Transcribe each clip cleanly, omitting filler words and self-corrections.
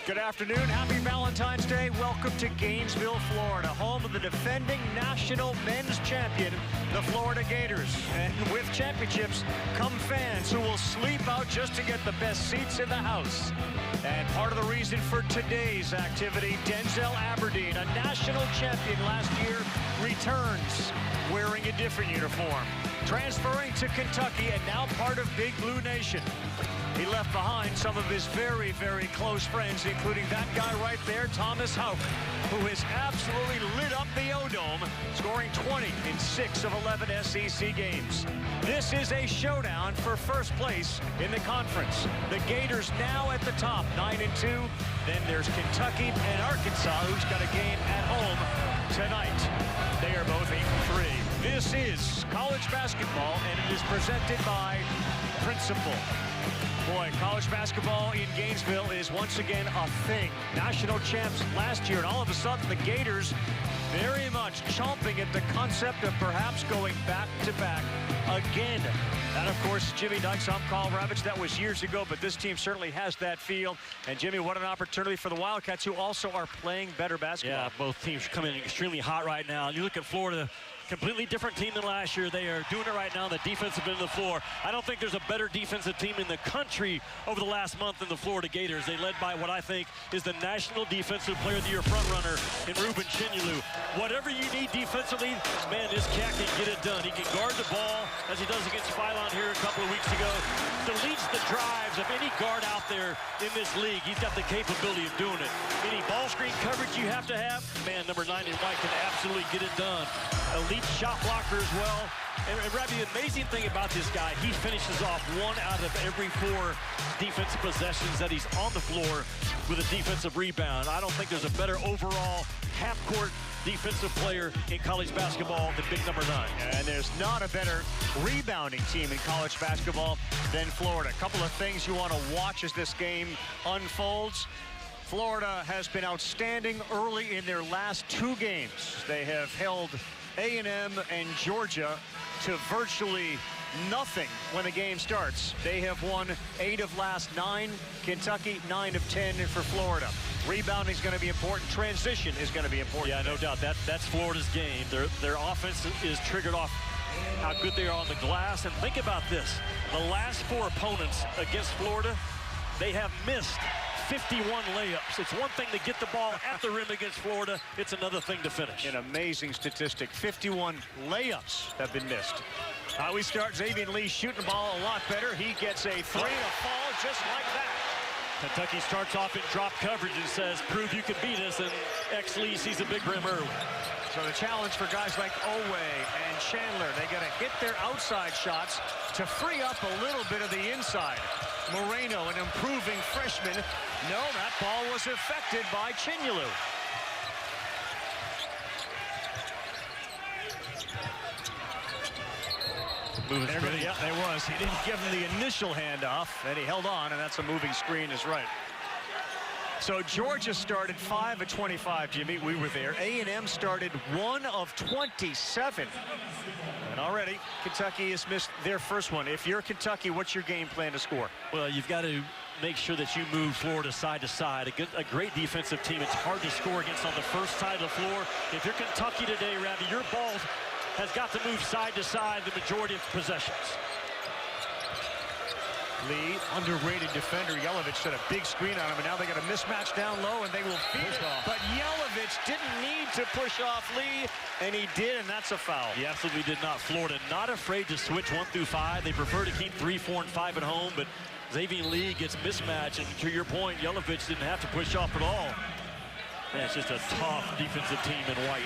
Good afternoon. Happy Valentine's Day. Welcome to Gainesville, Florida, home of the defending national men's champion, the Florida Gators. And with championships come fans who will sleep out just to get the best seats in the house. And part of the reason for today's activity, Denzel Aberdeen, a national champion last year, returns wearing a different uniform, transferring to Kentucky and now part of Big Blue Nation. He left behind some of his very, very close friends, including that guy right there, Thomas Houck, who has absolutely lit up the O-Dome, scoring 20 in 6 of 11 SEC games. This is a showdown for first place in the conference. The Gators now at the top, 9-2. Then there's Kentucky and Arkansas, who's got a game at home tonight. They are both 8-3. This is college basketball, and it is presented by Principal. Boy, college basketball in Gainesville is once again a thing. National champs last year, and all of a sudden the Gators very much chomping at the concept of perhaps going back-to-back again. And of course, Jimmy Dykes, I'm Carl Ravitch. That was years ago, but this team certainly has that feel. And Jimmy, what an opportunity for the Wildcats, who also are playing better basketball. Yeah, both teams are coming in extremely hot right now. You look at Florida, completely different team than last year. They are doing it right now on the defensive end of the floor. I don't think there's a better defensive team in the country over the last month than the Florida Gators. They led by what I think is the National Defensive Player of the Year frontrunner in Ruben Chinyelu. Whatever you need defensively, man, this cat can get it done. He can guard the ball, as he does against Phylon here a couple of weeks ago. Deletes the drives of any guard out there in this league. He's got the capability of doing it. Any ball screen coverage you have to have, man, number 9 in white can absolutely get it done. Elite shot blocker as well. And Rabbi, the amazing thing about this guy, he finishes off 1 out of every 4 defensive possessions that he's on the floor with a defensive rebound. I don't think there's a better overall half-court defensive player in college basketball than big number 9. And there's not a better rebounding team in college basketball than Florida. A couple of things you want to watch as this game unfolds. Florida has been outstanding early in their last 2 games. They have held A&M and Georgia to virtually nothing when the game starts. They have won 8 of last 9. Kentucky 9 of 10 for Florida. Rebounding is going to be important. Transition is going to be important. Yeah, no doubt. That's Florida's game. Their offense is triggered off how good they are on the glass. And think about this. The last 4 opponents against Florida, they have missed 51 layups. It's one thing to get the ball at the rim against Florida. It's another thing to finish. An amazing statistic. 51 layups have been missed. How we start, Xavier Lee shooting the ball a lot better. He gets a 3 to fall just like that. Kentucky starts off in drop coverage and says, prove you can beat us, and Lee sees a big rim early. So the challenge for guys like Oweh and Chandler, they got to hit their outside shots to free up a little bit of the inside. Moreno, an improving freshman. No, that ball was affected by Chinyelu. Yeah, there was. He didn't give him the initial handoff, and he held on, and that's a moving screen is right. So Georgia started 5 of 25, Jimmy. We were there. A&M started 1 of 27. And already, Kentucky has missed their first one. If you're Kentucky, what's your game plan to score? Well, you've got to make sure that you move Florida side to side. A great defensive team. It's hard to score against on the first side of the floor. If you're Kentucky today, Ravi, your ball has got to move side to side the majority of possessions. Lee, underrated defender. Jelavic set a big screen on him, and now they got a mismatch down low, and they will feed it off. But Jelavic didn't need to push off Lee, and he did, and that's a foul. He absolutely did not. Florida not afraid to switch 1 through 5. They prefer to keep 3, 4, and 5 at home, but Xavier Lee gets mismatched, and to your point, Jelavic didn't have to push off at all. Man, it's just a tough defensive team in white.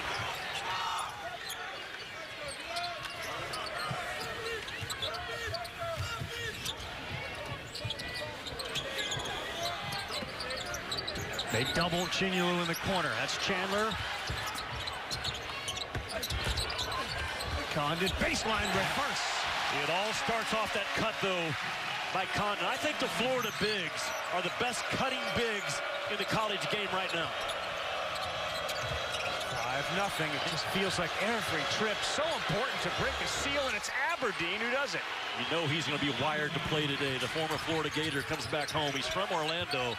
They double Chinyelu in the corner. That's Chandler. Condon, baseline reverse. It all starts off that cut, though, by Condon. I think the Florida bigs are the best cutting bigs in the college game right now. 5-0. It just feels like every trip so important to break a seal, and it's Aberdeen who does it. You know he's going to be wired to play today. The former Florida Gator comes back home. He's from Orlando.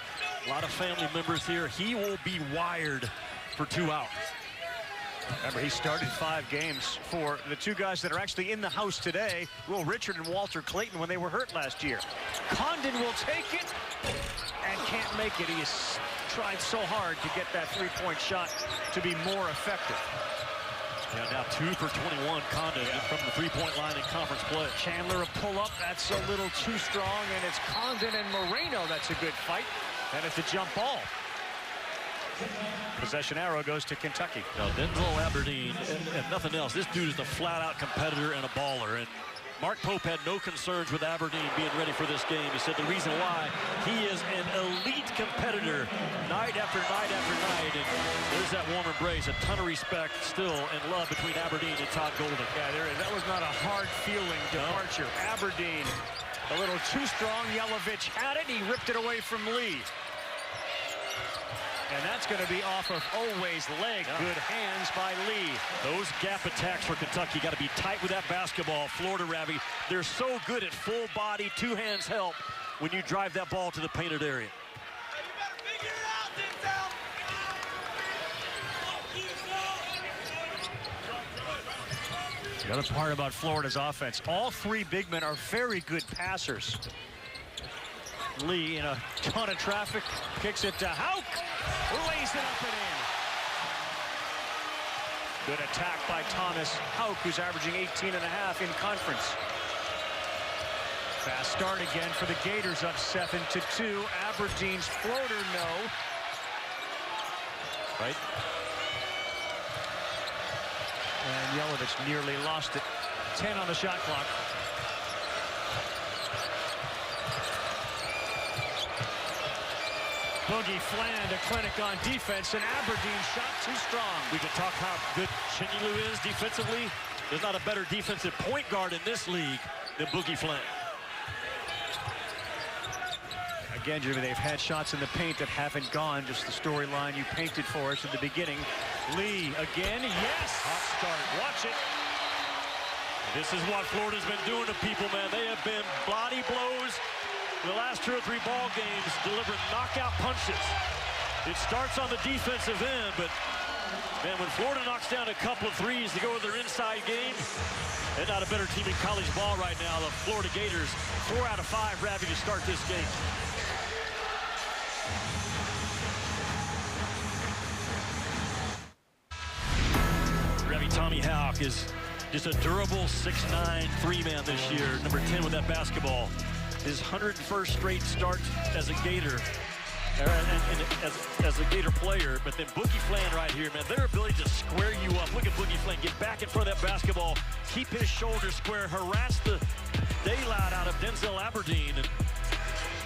A lot of family members here. He will be wired for 2 hours. Remember, he started 5 games for the 2 guys that are actually in the house today, Will Richard and Walter Clayton, when they were hurt last year. Condon will take it and can't make it. He has tried so hard to get that 3-point shot to be more effective. Yeah, now 2 for 21, Condon from the 3-point line in conference play. Chandler a pull-up, that's a little too strong, and it's Condon and Moreno. That's a good fight. And it's a jump ball. Possession arrow goes to Kentucky. Now, Denzel Aberdeen, and nothing else. This dude is a flat-out competitor and a baller. And Mark Pope had no concerns with Aberdeen being ready for this game. He said the reason why, he is an elite competitor night after night after night. And there's that warm embrace, a ton of respect still and love between Aberdeen and Todd Golden. Yeah, there is. That was not a hard-feeling departure. Aberdeen, a little too strong. Jelavic had it. He ripped it away from Lee. And that's going to be off of Oweh's leg. Yeah. Good hands by Lee. Those gap attacks for Kentucky got to be tight with that basketball. Florida, Ravi, they're so good at full body, 2 hands help when you drive that ball to the painted area. The other part about Florida's offense, all 3 big men are very good passers. Lee in a ton of traffic, kicks it to Hauk, lays it up and in. Good attack by Thomas Hauk, who's averaging 18.5 in conference. Fast start again for the Gators, up 7-2. Aberdeen's floater, no. Right. And Jelavic nearly lost it. 10 on the shot clock. Boogie Fland, a clinic on defense, and Aberdeen shot too strong. We can talk how good Chandler is defensively. There's not a better defensive point guard in this league than Boogie Fland. Again, Jimmy, they've had shots in the paint that haven't gone, just the storyline you painted for us at the beginning. Lee again, yes! Hot start, watch it. This is what Florida's been doing to people, man. They have been body blows the last 2 or 3 ball games, delivering knockout punches. It starts on the defensive end, but man, when Florida knocks down a couple of threes to go with their inside game, they're not a better team in college ball right now. The Florida Gators, 4 out of 5, Ravi, to start this game. Ravi, Tommy Hauk is just a durable 6'9" 3-man this year, number 10 with that basketball. His 101st straight start as a Gator, as a Gator player. But then Boogie Fland right here, man, their ability to square you up. Look at Boogie Fland get back in front of that basketball, keep his shoulders square, harass the daylight out of Denzel Aberdeen. And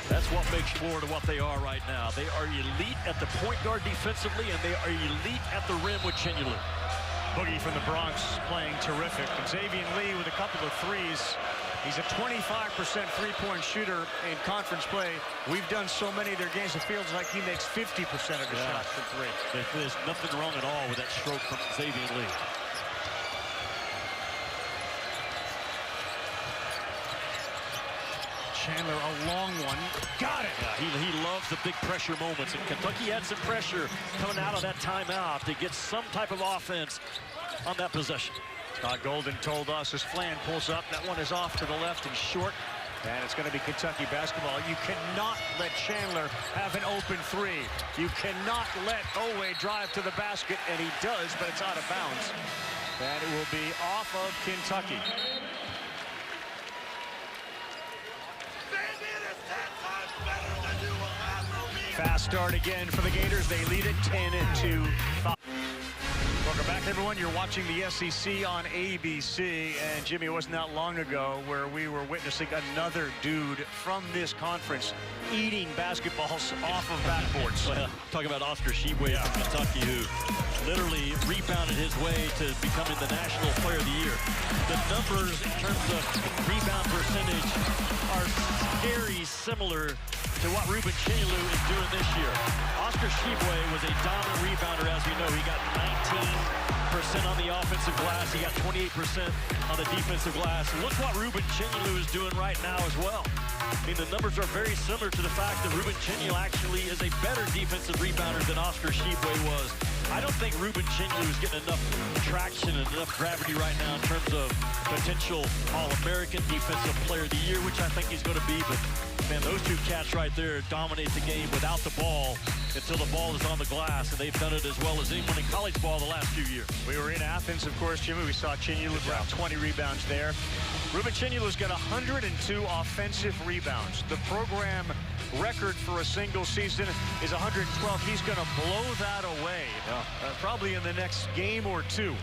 that's what makes Florida what they are right now. They are elite at the point guard defensively, and they are elite at the rim with Chandler. Boogie from the Bronx playing terrific. And Xavier Lee with a couple of threes. He's a 25% three-point shooter in conference play. We've done so many of their games, it feels like he makes 50% of the shots from 3. There's nothing wrong at all with that stroke from Xavier Lee. Chandler, a long one. Got it! Yeah, he loves the big pressure moments, and Kentucky had some pressure coming out of that timeout to get some type of offense on that possession. Todd Golden told us as Fland pulls up, that one is off to the left and short, and it's going to be Kentucky basketball. You cannot let Chandler have an open 3. You cannot let Oweh drive to the basket, and he does, but it's out of bounds. And it will be off of Kentucky. Fast start again for the Gators. They lead it 10-5. Welcome back, everyone. You're watching the SEC on ABC. And, Jimmy, it wasn't that long ago where we were witnessing another dude from this conference eating basketballs off of backboards. Well, talk about Oscar Tshiebwe from Kentucky, who literally rebounded his way to becoming the National Player of the Year. The numbers in terms of rebound percentage are scary similar to what Ruben Chandler is doing this year. Oscar Tshiebwe was a dominant rebounder, as we know. He got 19% on the offensive glass. He got 28% on the defensive glass. Look what Ruben Chandler is doing right now as well. I mean, the numbers are very similar to the fact that Ruben Chenyu actually is a better defensive rebounder than Oscar Tshiebwe was. I don't think Ruben Chenyu is getting enough traction and enough gravity right now in terms of potential All-American Defensive Player of the Year, which I think he's going to be. But, man, those two cats right there dominate the game without the ball until the ball is on the glass, and they've done it as well as anyone in college ball the last few years. We were in Athens, of course, Jimmy. We saw Chenyu with around 20 rebounds there. Ruben Chenyu's got 102 offensive rebounds. The program record for a single season is 112. He's going to blow that away, probably in the next game or two.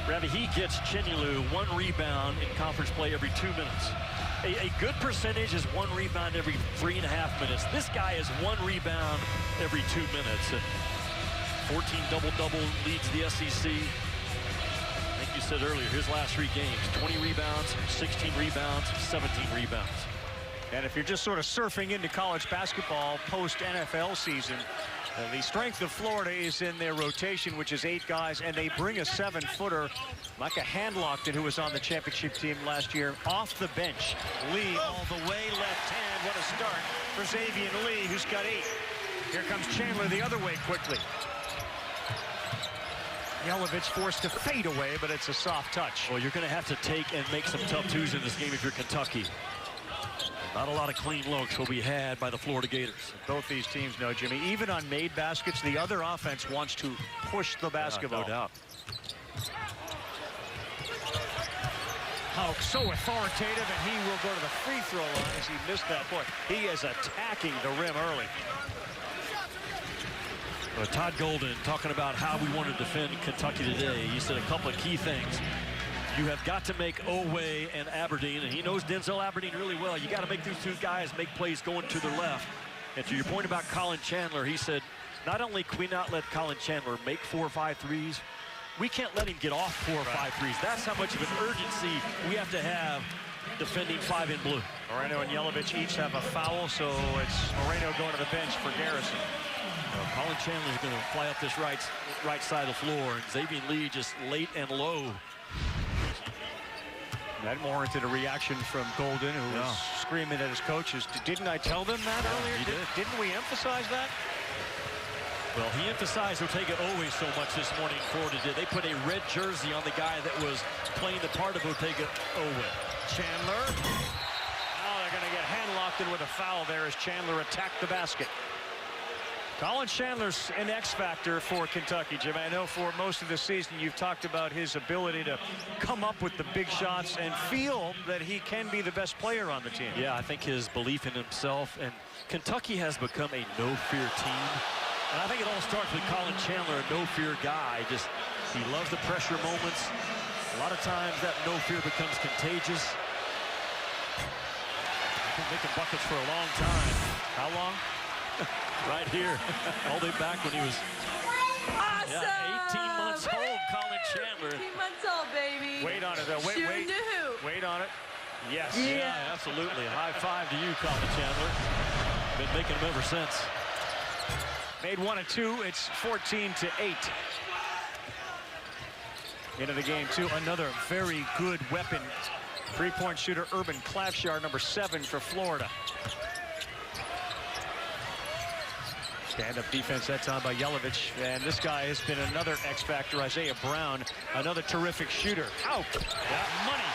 Ravi, he gets Chenyu 1 rebound in conference play every 2 minutes. A good percentage is 1 rebound every 3.5 minutes. This guy is 1 rebound every 2 minutes. And 14 double-double leads the SEC. Like you said earlier, his last 3 games, 20 rebounds, 16 rebounds, 17 rebounds. And if you're just sort of surfing into college basketball post-NFL season, the strength of Florida is in their rotation, which is 8 guys, and they bring a 7-footer, Micah Handlockton, who was on the championship team last year, off the bench. Lee all the way left hand. What a start for Xavier Lee, who's got 8. Here comes Chandler the other way quickly. Jelavic forced to fade away, but it's a soft touch. Well, you're going to have to take and make some tough twos in this game if you're Kentucky. Not a lot of clean looks will be had by the Florida Gators. Both these teams know, Jimmy, even on made baskets, the other offense wants to push the basketball. No doubt. Houck so authoritative, and he will go to the free throw line as he missed that point. He is attacking the rim early. Todd Golden talking about how we want to defend Kentucky today. He said a couple of key things. You have got to make Oweh and Aberdeen, and he knows Denzel Aberdeen really well. You got to make these 2 guys make plays going to their left. And to your point about Colin Chandler, he said, not only can we not let Colin Chandler make 4 or 5 threes, we can't let him get off 4 or 5 threes. That's how much of an urgency we have to have defending 5 in blue. Moreno and Jelavic each have a foul, so it's Moreno going to the bench for Garrison. Colin Chandler is going to fly up this right side of the floor, and Xavier Lee just late and low. That warranted a reaction from Golden, who was screaming at his coaches. Didn't I tell them that earlier? Didn't we emphasize that? Well, he emphasized Otega Oweh so much this morning. Florida did. They put a red jersey on the guy that was playing the part of Otega Oweh. Chandler. Now they're going to get Handlockton with a foul there as Chandler attacked the basket. Colin Chandler's an X-factor for Kentucky, Jim. I know for most of the season you've talked about his ability to come up with the big shots and feel that he can be the best player on the team. Yeah, I think his belief in himself, and Kentucky has become a no-fear team. And I think it all starts with Colin Chandler, a no-fear guy. Just, he loves the pressure moments. A lot of times that no-fear becomes contagious. He's been making buckets for a long time. How long? Right here, all the way back when he was awesome. 18 months old, Colin Chandler. 18 months old, baby. Wait on it, though. Wait on it. Yes. Yeah, absolutely. A high five to you, Colin Chandler. Been making them ever since. Made 1 of 2. It's 14-8. Into the game, too. Another very good weapon. 3-point shooter, Urban Clavshar, number 7 for Florida. Stand-up defense that time by Jelavic. And this guy has been another X-factor, Isaiah Brown, another terrific shooter. Out. Got money.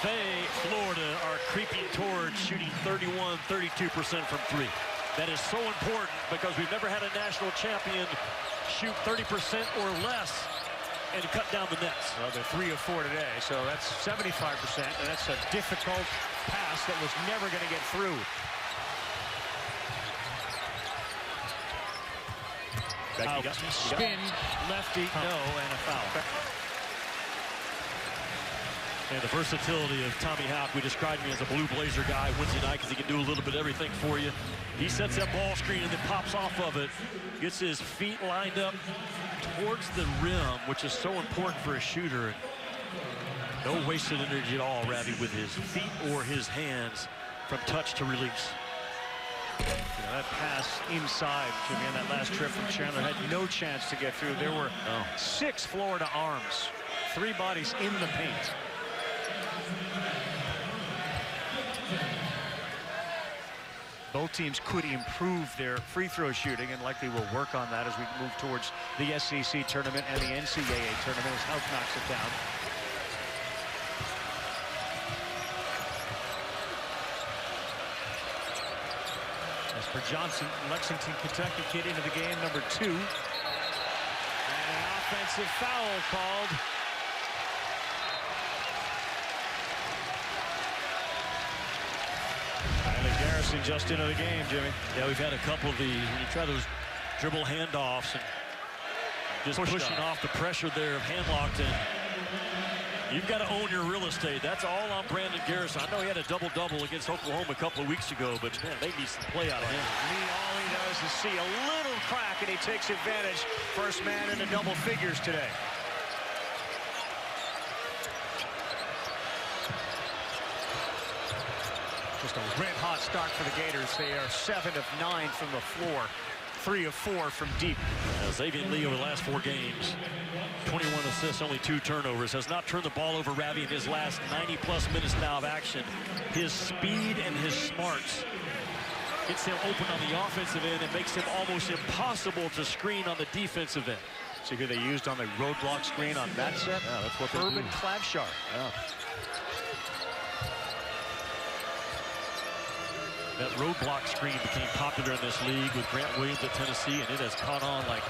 They, Florida, are creeping towards shooting 31, 32% from 3. That is so important because we've never had a national champion shoot 30% or less and cut down the nets. Well, they're 3 of 4 today, so that's 75%, and that's a difficult pass that was never going to get through. Spin, lefty, no, and a foul. And the versatility of Tommy Houck, we described him as a blue blazer guy Wednesday night because he can do a little bit of everything for you. He sets that ball screen and then pops off of it, gets his feet lined up towards the rim, which is so important for a shooter. No wasted energy at all, Ravi, with his feet or his hands from touch to release. That pass inside, Jimmy, on that last trip from Chandler had no chance to get through. There were 6 Florida arms, 3 bodies in the paint. Both teams could improve their free throw shooting and likely will work on that as we move towards the SEC tournament and the NCAA tournament as House knocks it down. As for Johnson, Lexington, Kentucky kid into the game, number 2. And an offensive foul called. Garrison just into the game, Jimmy. Yeah, we've had a couple of these. When you try those dribble handoffs and just pushing off the pressure there of hand-locked in. You've got to own your real estate. That's all on Brandon Garrison. I know he had a double-double against Oklahoma a couple of weeks ago, but man, they need some play out of him. All he does is see a little crack, and he takes advantage. First man into double figures today. Just a red-hot start for the Gators. They are 7 of 9 from the floor, 3 of 4 from deep. Xavier Lee over the last 4 games, 21 assists, only 2 turnovers. Has not turned the ball over, Ravi, in his last 90-plus minutes now of action. His speed and his smarts gets him open on the offensive end and makes him almost impossible to screen on the defensive end. See who they used on the roadblock screen on that set? Yeah, that's what they do. Urban Clavshar. Yeah. That roadblock screen became popular in this league with Grant Williams at Tennessee, and it has caught on like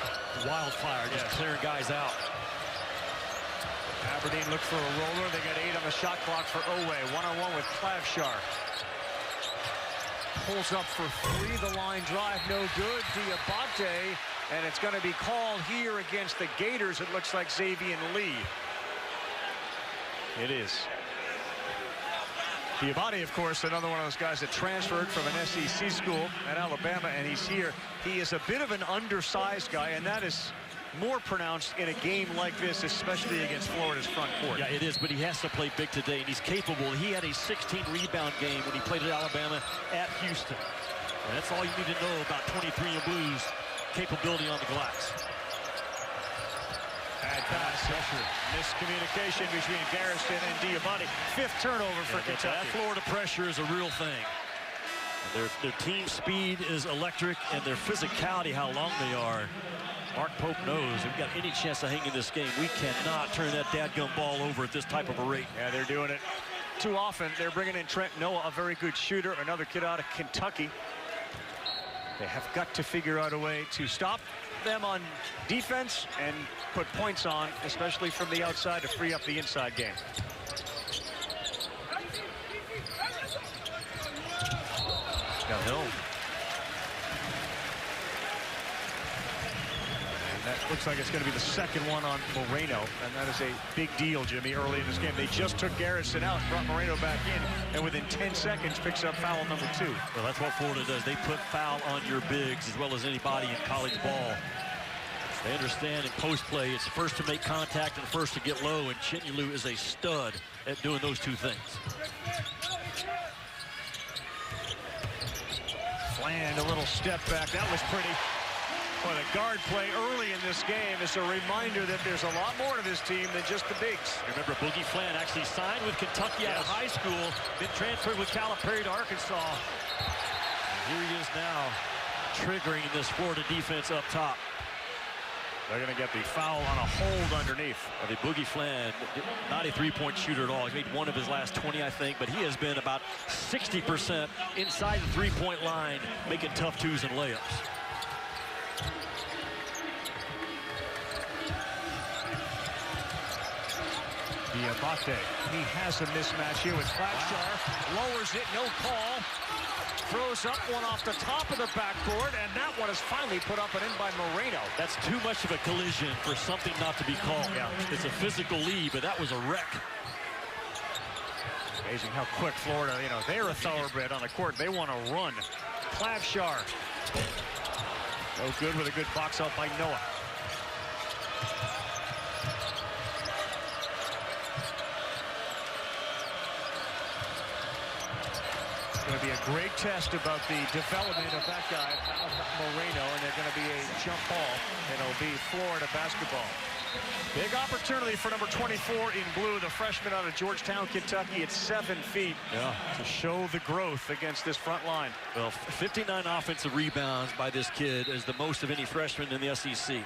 wildfire, just clearing guys out. Aberdeen looked for a roller. They got 8 on the shot clock for Oweh. One-on-one with Clavshar. Pulls up for 3. The line drive, no good. Dioubate, and it's going to be called here against the Gators. It looks like Xavier Lee. It is. Dioubate, of course, another one of those guys that transferred from an SEC school at Alabama, and he's here. He is a bit of an undersized guy, and that is more pronounced in a game like this, especially against Florida's front court. Yeah, it is, but he has to play big today, and he's capable. He had a 16-rebound game when he played at Alabama at Houston. And that's all you need to know about 23 and Blues capability on the glass. Bad pass. Miscommunication between Garrison and Dioubate. 5th turnover for Kentucky. That Florida pressure is a real thing. Their team speed is electric, and their physicality, how long they are. Mark Pope knows if we've got any chance to hang in this game, we cannot turn that dadgum ball over at this type of a rate. Yeah, they're doing it too often. They're bringing in Trent Noah, a very good shooter, another kid out of Kentucky. They have got to figure out a way to stop them on defense and put points on, especially from the outside, to free up the inside game. Got Hill. And that looks like it's going to be the second one on Moreno, and that is a big deal, Jimmy, early in this game. They just took Garrison out, brought Moreno back in, and within 10 seconds picks up foul number 2. Well, that's what Florida does. They put foul on your bigs as well as anybody in college ball. They understand in post play, it's first to make contact and first to get low, and Chandler is a stud at doing those 2 things. Fland, a little step back. That was pretty. Well, the guard play early in this game is a reminder that there's a lot more to this team than just the bigs. Remember, Boogie Fland actually signed with Kentucky out of high school, then transferred with Calipari to Arkansas. And here he is now, triggering this Florida defense up top. They're going to get the foul on a hold underneath. Well, the Boogie Fland, not a 3-point shooter at all. He's made 1 of his last 20, I think, but he has been about 60% inside the 3-point line, making tough 2s and layups. Dioubate, he has a mismatch here with Clavshar. Lowers it, no call. Throws up one off the top of the backboard, and that one is finally put up and in by Moreno. That's too much of a collision for something not to be called. Yeah. It's a physical lead, but that was a wreck. Amazing how quick Florida, they're a thoroughbred on the court. They want to run. Clavshar. No good with a good box out by Noah. Going to be a great test about the development of that guy, Moreno, and they're going to be a jump ball, and it'll be Florida basketball. Big opportunity for number 24 in blue, the freshman out of Georgetown, Kentucky, at 7 feet. Yeah. To show the growth against this front line. Well, 59 offensive rebounds by this kid is the most of any freshman in the SEC.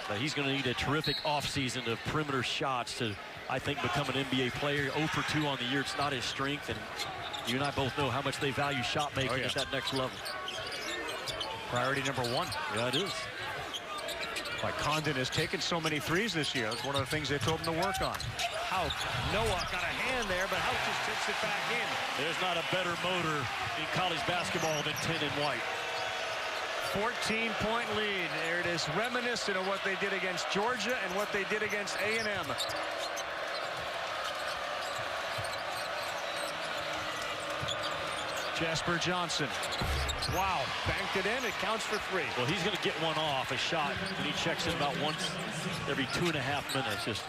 But he's going to need a terrific offseason of perimeter shots to, I think, become an NBA player. 0 for 2 on the year. It's not his strength, and you and I both know how much they value shot making at that next level. Priority number 1. Yeah, it is. Like Condon has taken so many threes this year. That's one of the things they told him to work on. Houck, Noah got a hand there, but Houck just tips it back in. There's not a better motor in college basketball than 10 in white. 14-point lead. There it is, reminiscent of what they did against Georgia and what they did against A&M. Jasper Johnson. Wow, banked it in. It counts for 3. Well, he's going to get one off, a shot, and he checks in about once every 2.5 minutes. Just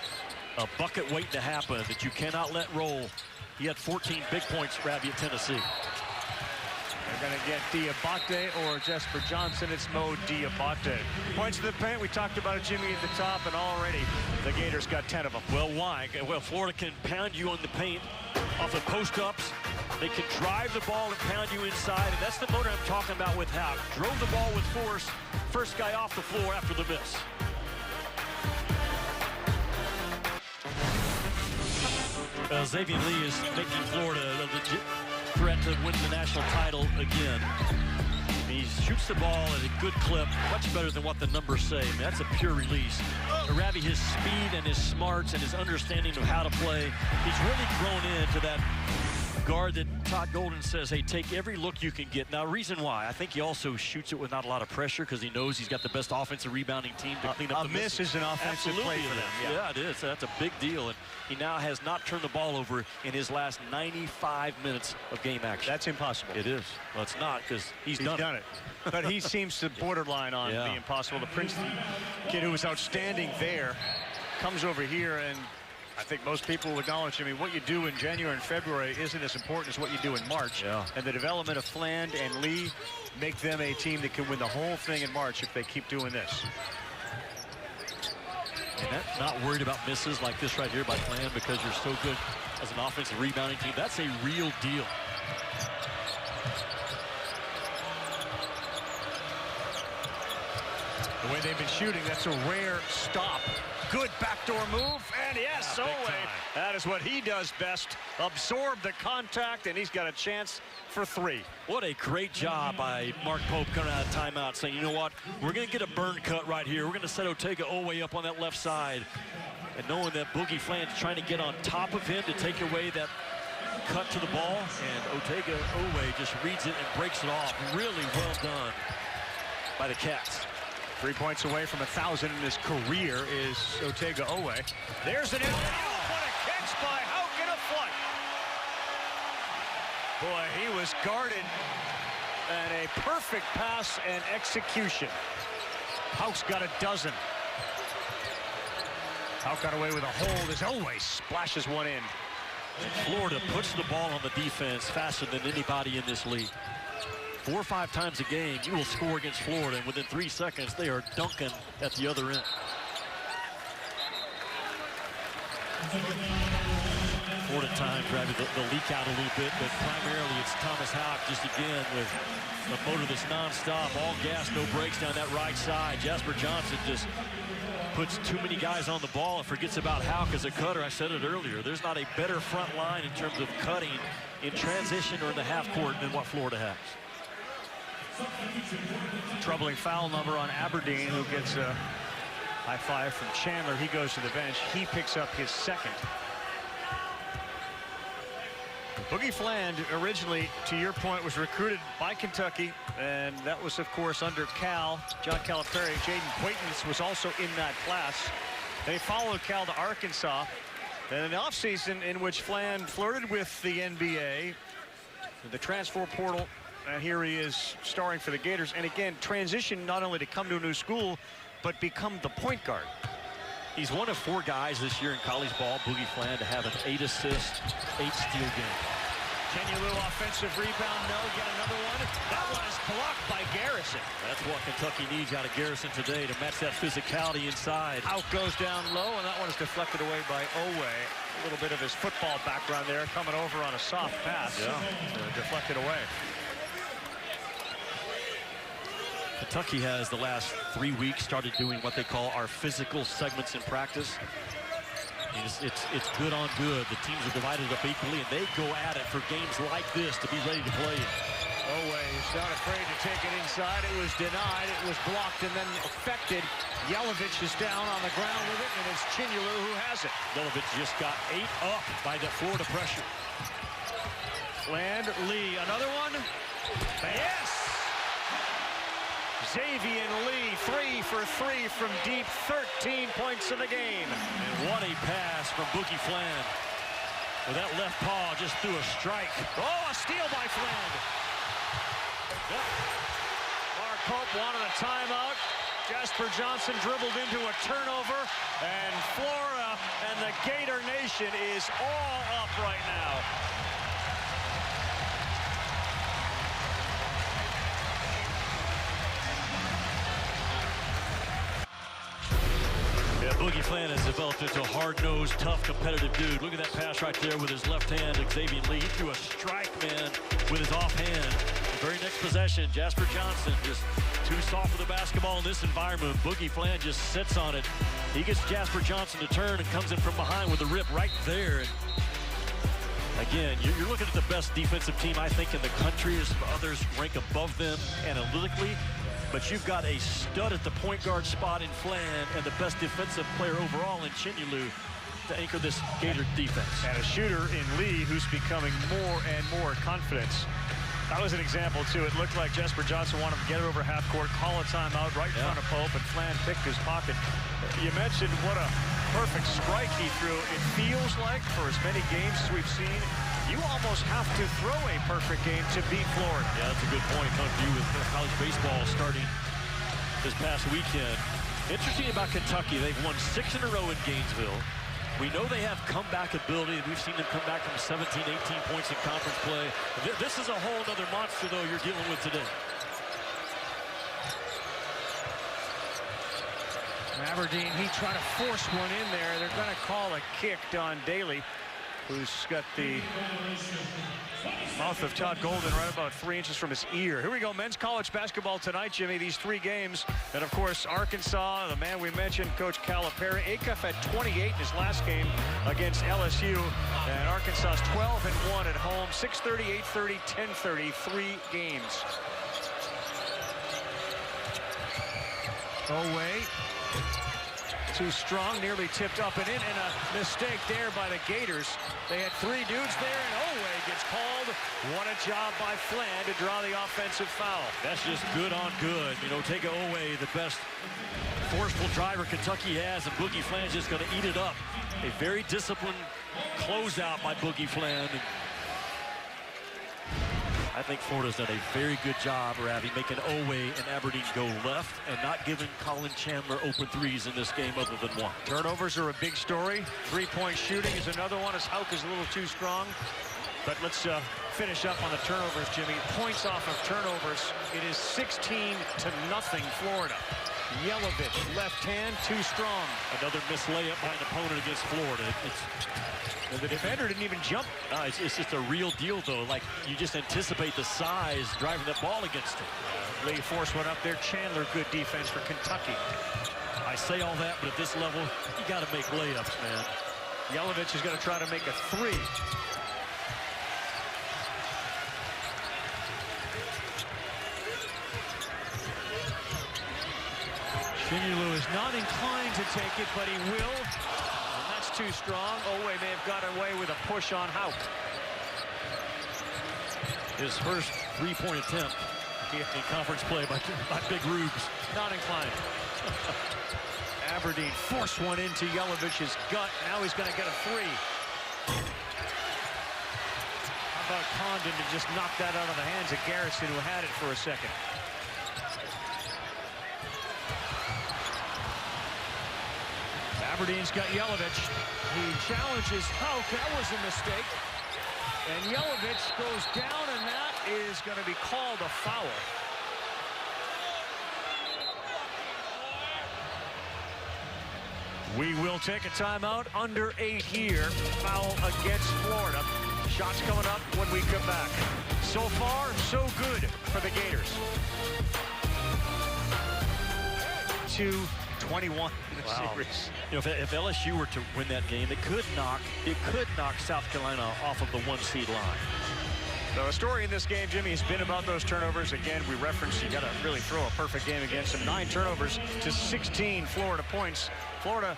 a bucket waiting to happen that you cannot let roll. He had 14 big points, Ravi, at Tennessee. They're going to get Dioubate or Jasper Johnson. It's Mo Dioubate. Points to the paint. We talked about it, Jimmy, at the top, and already the Gators got 10 of them. Well, why? Well, Florida can pound you on the paint off the post-ups. They can drive the ball and pound you inside, and that's the motor I'm talking about with Houck. Drove the ball with force. First guy off the floor after the miss. Xavier Lee is making Florida a legit threat to win the national title again. He shoots the ball at a good clip, much better than what the numbers say. I mean, that's a pure release. But Ravi, his speed and his smarts and his understanding of how to play, he's really grown into that guard that Todd Golden says, hey, take every look you can get. Now, reason why, I think he also shoots it with not a lot of pressure because he knows he's got the best offensive rebounding team to clean up the miss is an offensive play for them. Yeah, it is. That's a big deal. And he now has not turned the ball over in his last 95 minutes of game action. That's impossible. It is. Well, it's not because he's done it. But he seems to borderline on being possible. The Princeton kid who was outstanding there comes over here, and I think most people will acknowledge, I mean, what you do in January and February isn't as important as what you do in March. Yeah. And the development of Fland and Lee make them a team that can win the whole thing in March if they keep doing this. And that's not worried about misses like this right here by Fland because you're so good as an offensive rebounding team. That's a real deal. The way they've been shooting, that's a rare stop. Good backdoor move, and yes, Oweh. That is what he does best. Absorb the contact, and he's got a chance for 3. What a great job by Mark Pope coming out of timeout saying, you know what, we're going to get a burn cut right here. We're going to set Oweh up on that left side. And knowing that Boogie Fland's trying to get on top of him to take away that cut to the ball, and Oweh just reads it and breaks it off. Really well done by the Cats. 3 points away from 1,000 in his career is Oweh. There's an alley-oop. What a catch by Houck in a flight. Boy, he was guarded, and a perfect pass and execution. Houck's got a dozen. Houck got away with a hold as Oweh splashes one in. Florida puts the ball on the defense faster than anybody in this league. 4 or 5 times a game, you will score against Florida, and within 3 seconds, they are dunking at the other end. Florida times, Ravi, the leak out a little bit, but primarily it's Thomas Houck just again with a motor that's nonstop, all gas, no brakes down that right side. Jasper Johnson just puts too many guys on the ball and forgets about Houck as a cutter. I said it earlier. There's not a better front line in terms of cutting in transition or in the half court than what Florida has. Troubling foul number on Aberdeen, who gets a high five from Chandler. He goes to the bench. He picks up his second. Boogie Fland originally, to your point, was recruited by Kentucky, and that was, of course, under Cal. John Calipari. Jaden Quaintance was also in that class. They followed Cal to Arkansas. And an offseason in which Fland flirted with the NBA, the transfer portal, and here he is starring for the Gators. And again, transition not only to come to a new school, but become the point guard. He's one of 4 guys this year in college ball, Boogie Fland, to have an 8-assist, 8-steal game. Kenny Lou offensive rebound, no, get another one. That one is blocked by Garrison. Garrison. That's what Kentucky needs out of Garrison today to match that physicality inside. Out goes down low, and that one is deflected away by Oweh. A little bit of his football background there, coming over on a soft pass. Yeah. Deflected away. Kentucky has the last 3 weeks started doing what they call our physical segments in practice. It's good on good. The teams are divided up equally, and they go at it for games like this to be ready to play in. Oweh is not afraid to take it inside. It was denied. It was blocked and then affected. Jelavic is down on the ground with it, and it's Chandler who has it. Jelavic just got 8 up by that Florida pressure. Land, Lee, another one. Yes! Xavier Lee, 3 for 3 from deep, 13 points in the game. And what a pass from Boogie Fland. With that left paw, just threw a strike. Oh, a steal by Fland. Yep. Mark Pope wanted a timeout. Jasper Johnson dribbled into a turnover, and Florida and the Gator Nation is all up right now. Boogie Fland has developed into a hard-nosed, tough, competitive dude. Look at that pass right there with his left hand. Xavier Lee, he threw a strike, man, with his offhand. The very next possession, Jasper Johnson just too soft for the basketball in this environment. Boogie Fland just sits on it. He gets Jasper Johnson to turn and comes in from behind with a rip right there. And again, you're looking at the best defensive team, I think, in the country. As others rank above them analytically. But you've got a stud at the point guard spot in Fland and the best defensive player overall in Chandler to anchor this Gator defense. And a shooter in Lee who's becoming more and more confident. That was an example, too. It looked like Jasper Johnson wanted to get it over half court, call a timeout right in front of Pope, and Fland picked his pocket. You mentioned what a perfect strike he threw. It feels like, for as many games as we've seen, you almost have to throw a perfect game to beat Florida. Yeah, that's a good point. Coming to you with college baseball starting this past weekend. Interesting about Kentucky, they've won 6 in a row in Gainesville. We know they have comeback ability. We've seen them come back from 17, 18 points in conference play. This is a whole other monster, though, you're dealing with today. Aberdeen, he tried to force one in there. They're going to call a kick. Don Daly, who's got the mouth of Todd Golden right about 3 inches from his ear. Here we go, men's college basketball tonight, Jimmy. These 3 games. And, of course, Arkansas, the man we mentioned, Coach Calipari. Acuff had 28 in his last game against LSU. And Arkansas's 12-1 at home. 6:30, 8:30, 10:30, 3 games. Oweh. Too strong, nearly tipped up and in, and a mistake there by the Gators. They had 3 dudes there, and Oweh gets called. What a job by Fland to draw the offensive foul. That's just good on good. You know, take Oweh, the best forceful driver Kentucky has, and Boogie Fland's just going to eat it up. A very disciplined closeout by Boogie Fland. I think Florida's done a very good job, Ravi, making Oweh and Aberdeen go left and not giving Colin Chandler open threes in this game other than one. Turnovers are a big story. 3-point shooting is another one as Hauk is a little too strong. But let's finish up on the turnovers, Jimmy. Points off of turnovers. It is 16-0 Florida. Jelavic, left hand, too strong. Another missed layup by an opponent against Florida. The defender didn't even jump. It's just a real deal, though. Like, you just anticipate the size driving that ball against him. Lee forced one up there. Chandler, good defense for Kentucky. I say all that, but at this level, you got to make layups, man. Jelavic is going to try to make a 3. Chandler is not inclined to take it, but he will. And that's too strong. Oweh may have got away with a push on Hauk. His first 3-point attempt in conference play by Big Rubes. Not inclined. Aberdeen forced one into Jelavic's gut. Now he's going to get a 3. How about Condon to just knock that out of the hands of Garrison, who had it for a second. Aberdeen's got Jelavic. He challenges Hauk. That was a mistake. And Jelavic goes down, and that is going to be called a foul. We will take a timeout. Under 8 here. Foul against Florida. Shots coming up when we come back. So far, so good for the Gators. 2-21 in the series. You know, if LSU were to win that game, it could knock South Carolina off of the 1-seed line. So the story in this game, Jimmy, has been about those turnovers. Again, we referenced you got to really throw a perfect game against them. 9 turnovers to 16 Florida points. Florida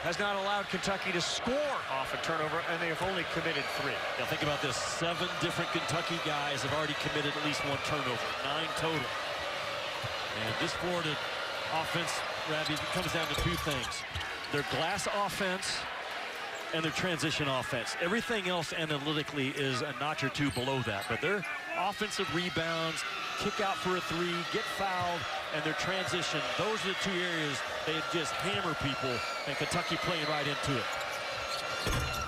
has not allowed Kentucky to score off a turnover, and they have only committed 3. Now think about this. 7 different Kentucky guys have already committed at least 1 turnover. 9 total. And this Florida offense, Ravi, comes down to 2 things. Their glass offense and their transition offense. Everything else analytically is a notch or 2 below that. But their offensive rebounds, kick out for a 3, get fouled, and their transition, those are the 2 areas they just hammer people, and Kentucky playing right into it.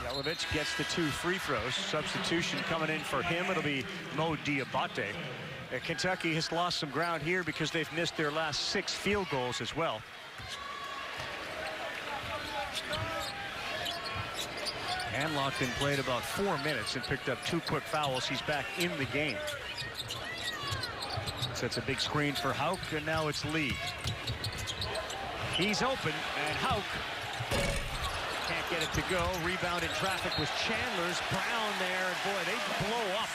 Jelavic gets the 2 free throws. Substitution coming in for him. It'll be Dioubate. Kentucky has lost some ground here because they've missed their last 6 field goals as well. Hanlockton played about 4 minutes and picked up 2 quick fouls. He's back in the game. Sets a big screen for Hauk, and now it's Lee. He's open, and Hauk can't get it to go. Rebound in traffic was Chandler's. Brown there, and boy, they blow up.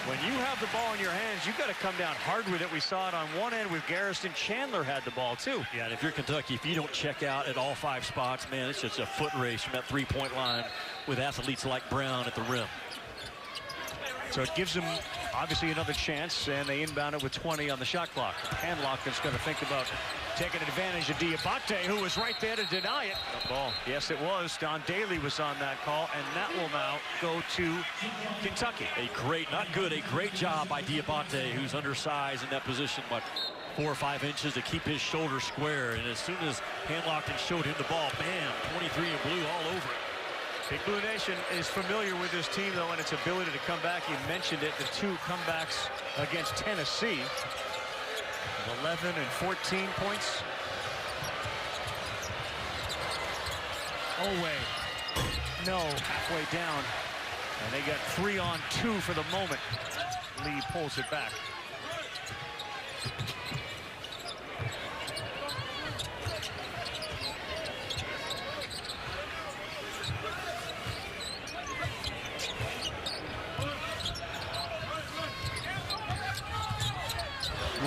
When you have the ball in your hands, you've got to come down hard with it. We saw it on one end with Garrison. Chandler had the ball, too. Yeah, and if you're Kentucky, if you don't check out at all 5 spots, man, it's just a foot race from that 3-point line with athletes like Brown at the rim. So it gives them, obviously, another chance, and they inbound it with 20 on the shot clock. Hanlockton's going to think about taking advantage of Dioubate, who was right there to deny it. The ball. Yes, it was. Don Daly was on that call, and that will now go to Kentucky. A great job by Dioubate, who's undersized in that position, but 4 or 5 inches to keep his shoulder square. And as soon as Hanlockton showed him the ball, bam, 23 in blue all over it. Big Blue Nation is familiar with this team, though, and its ability to come back. You mentioned it, the 2 comebacks against Tennessee. 11 and 14 points. Oweh, no, halfway down. And they got 3 on 2 for the moment. Lee pulls it back.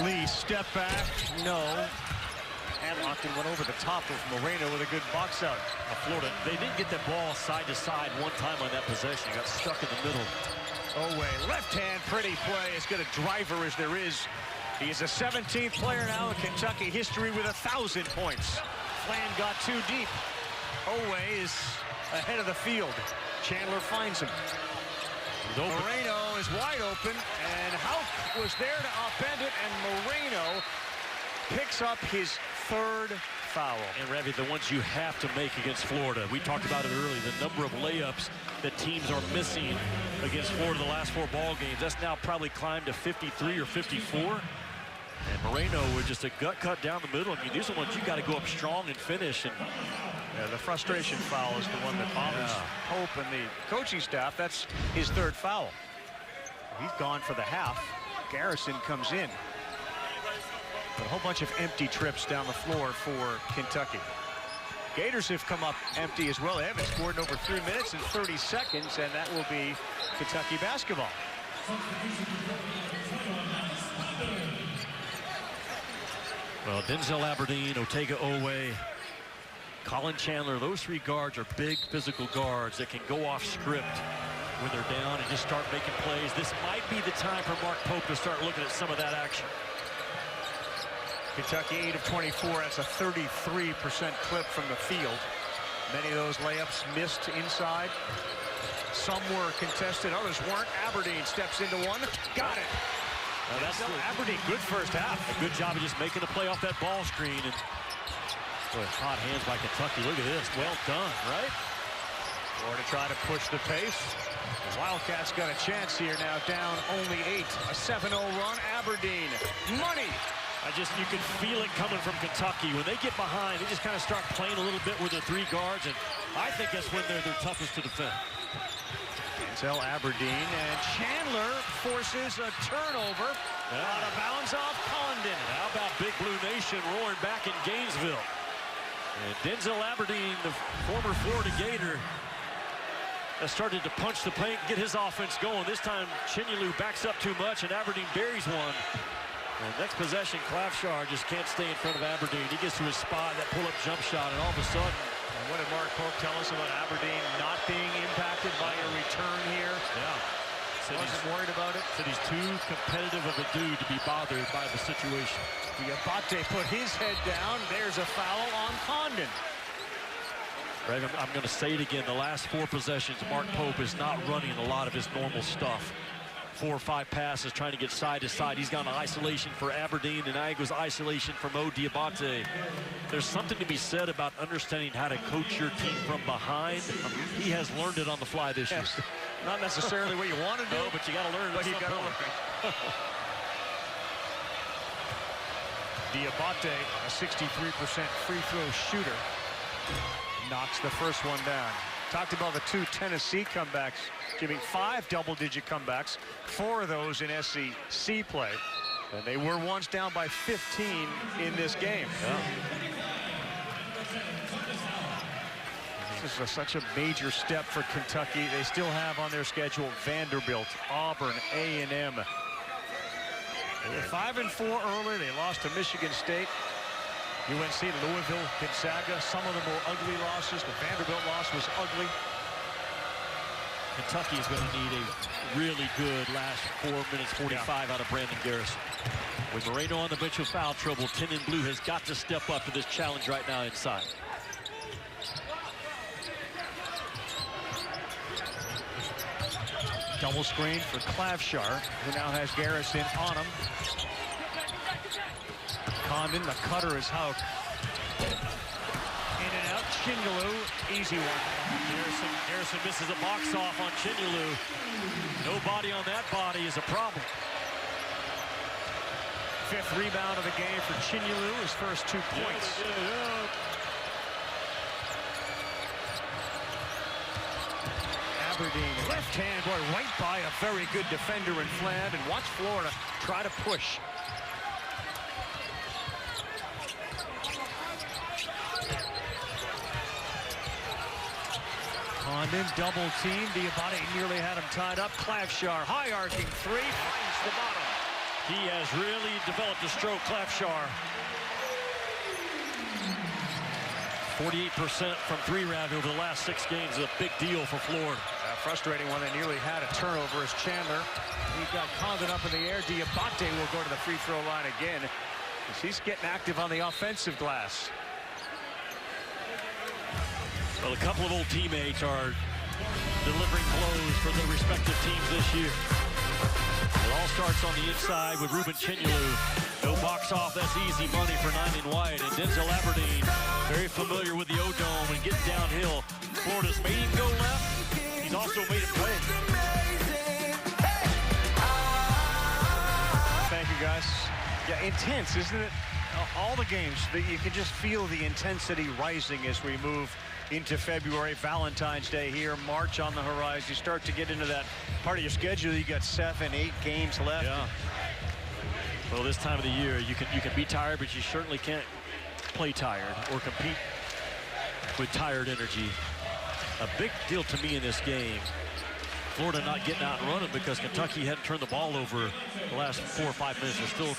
Lee, step back, no. Hanlockton went over the top of Moreno with a good box out. Florida, they didn't get that ball side to side one time on that possession. Got stuck in the middle. Oweh, left hand, pretty play. As good a driver as there is. He is a 17th player now in Kentucky history with 1,000 points. Flan got too deep. Oweh is ahead of the field. Chandler finds him. Moreno is wide open, and Hauk was there to upend it, and Moreno picks up his 3rd foul. And Ravi, the ones you have to make against Florida. We talked about it earlier, the number of layups that teams are missing against Florida the last 4 ball games. That's now probably climbed to 53 or 54. And Moreno with just a gut cut down the middle. I mean, these are ones you got to go up strong and finish. And the frustration foul is the one that bothers Hope and the coaching staff. That's his 3rd foul. He's gone for the half. Garrison comes in. But a whole bunch of empty trips down the floor for Kentucky. Gators have come up empty as well. They haven't scored in over 3 minutes and 30 seconds, and that will be Kentucky basketball. Well, Denzel Aberdeen, Otega Oweh, Colin Chandler, those 3 guards are big physical guards that can go off script when they're down and just start making plays. This might be the time for Mark Pope to start looking at some of that action. Kentucky 8 of 24. That's a 33% clip from the field. Many of those layups missed inside. Some were contested, others weren't. Aberdeen steps into one. Got it. That's Aberdeen, good first half. A good job of just making a play off that ball screen. And boy, hot hands by Kentucky. Look at this. Well done, right? Florida try to push the pace. The Wildcats got a chance here now, down only 8. A 7-0 run. Aberdeen. Money. You can feel it coming from Kentucky. When they get behind, they just kind of start playing a little bit with their 3 guards, and I think that's when they're toughest to defend. Until Aberdeen, and Chandler forces a turnover. Out of bounds off Condon. How about Big Blue Nation roaring back in Gainesville? And Denzel Aberdeen, the former Florida Gator, has started to punch the paint, get his offense going. This time, Chinyalu backs up too much, and Aberdeen buries one. And next possession, Clavshar just can't stay in front of Aberdeen. He gets to his spot, that pull-up jump shot, and all of a sudden... And what did Mark Pope tell us about Aberdeen not being impacted by a return here? Yeah. Wasn't worried about it. Said he's too competitive of a dude to be bothered by the situation. Dioubate put his head down. There's a foul on Condon. Greg, I'm going to say it again. The last 4 possessions, Mark Pope is not running a lot of his normal stuff. 4 or 5 passes, trying to get side to side. He's gone to isolation for Aberdeen, and now he goes isolation for Dioubate. There's something to be said about understanding how to coach your team from behind. He has learned it on the fly this year. Not necessarily what you want to do, but you got to learn it. But you got to learn. Dioubate, a 63% free throw shooter, knocks the first one down. Talked about the 2 Tennessee comebacks, giving 5 double-digit comebacks, 4 of those in SEC play. And they were once down by 15 in this game. Yeah. This is such a major step for Kentucky. They still have on their schedule Vanderbilt, Auburn, A&M. They were 5-4 early. They lost to Michigan State. UNC, Louisville, Gonzaga, some of them were ugly losses. The Vanderbilt loss was ugly. Kentucky is going to need a really good last 4 minutes 45 out of Brandon Garrison. With Moreno on the bench with foul trouble, Tin and Blue has got to step up to this challenge right now inside. Double screen for Clavshar, who now has Garrison on him. Condon, the cutter is Hauk. In and out, Chinyalu, easy one. Garrison misses a box off on Chinyalu. No body on that body is a problem. 5th rebound of the game for Chinyalu, his first 2 points. Aberdeen, left hand, boy, right by a very good defender in Fland, and watch Florida try to push. Condon double team. Dioubate nearly had him tied up. Clavshar, high arcing 3, finds the bottom. He has really developed a stroke, Clavshar. 48% from 3 round over the last 6 games is a big deal for Florida. Frustrating one. They nearly had a turnover as Chandler. He got Condon up in the air. Dioubate will go to the free throw line again, as he's getting active on the offensive glass. Well, a couple of old teammates are delivering blows for their respective teams this year. It all starts on the inside with Ruben Chinyalu. No box off, that's easy money for 9 White. And Denzel Aberdeen, very familiar with the O-Dome and getting downhill. Florida's made him go left. He's also made him play. Thank you, guys. Yeah, intense, isn't it? All the games, you can just feel the intensity rising as we move into February. Valentine's Day here, March on the horizon. You start to get into that part of your schedule. You got 7, 8 games left. Yeah. Well, this time of the year, you can be tired, but you certainly can't play tired or compete with tired energy. A big deal to me in this game, Florida not getting out and running because Kentucky hadn't turned the ball over the last 4 or 5 minutes. They're still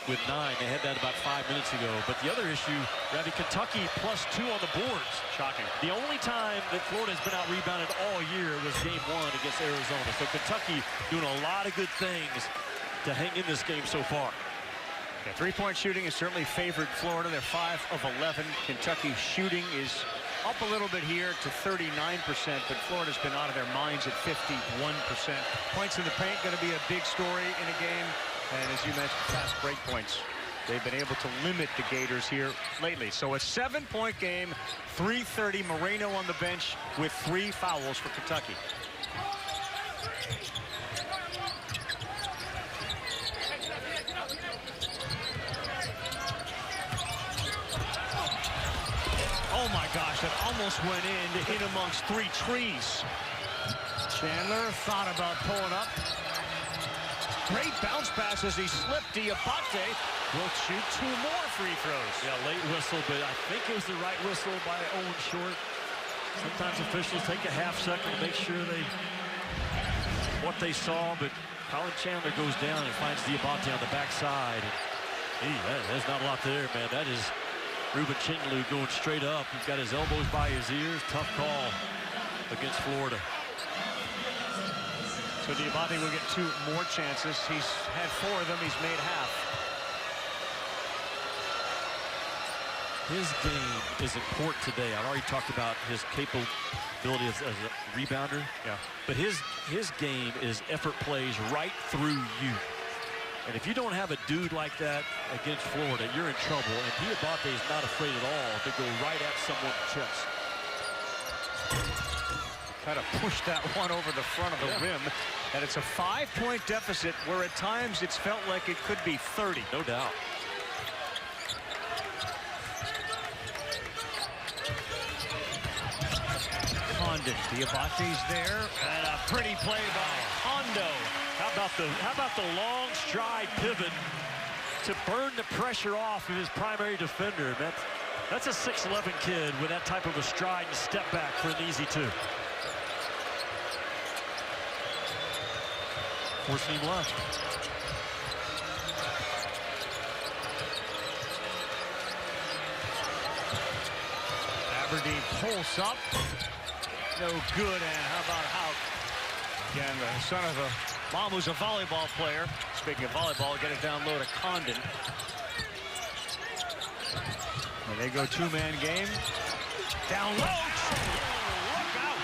with 9. They had that about 5 minutes ago. But the other issue, Ravi, Kentucky +2 on the boards. Shocking. The only time that Florida has been out-rebounded all year was game 1 against Arizona. So Kentucky doing a lot of good things to hang in this game so far. Yeah, 3-point shooting has certainly favored Florida. They're 5 of 11. Kentucky shooting is up a little bit here to 39%, but Florida's been out of their minds at 51%. Points in the paint going to be a big story in a game. And as you mentioned, fast break points. They've been able to limit the Gators here lately. So a 7-point game, 3:30. Moreno on the bench with 3 fouls for Kentucky. almost went in amongst 3 trees. Chandler thought about pulling up. Great bounce pass as he slipped. Dioubate will shoot 2 more free throws. Yeah, late whistle, but I think it was the right whistle by Oweh short. Sometimes officials take a half second to make sure what they saw, but Colin Chandler goes down and finds Dioubate on the backside. There's not a lot there, man. That is Ruben Chinlu going straight up. He's got his elbows by his ears. Tough call against Florida. So Dioubate will get 2 more chances. He's had 4 of them. He's made half. His game is important today. I've already talked about his capability as a rebounder. Yeah. But his game is effort plays right through you. And if you don't have a dude like that against Florida, you're in trouble. And Dioubate is not afraid at all to go right at someone's chest. Kind of pushed that one over the front of the rim. And it's a 5-point deficit where at times it's felt like it could be 30. No doubt. Condon. Diobate's there. And a pretty play by Hondo. How about the long stride pivot to burn the pressure off of his primary defender? That's a 6'11" kid with that type of a stride and step back for an easy 2. Forcing him left. Aberdeen pulls up. No good. And how about Houck? Again, the son of a mom who's a volleyball player. Speaking of volleyball, get it down low to Condon. And they go 2-man game. Down low. Look out.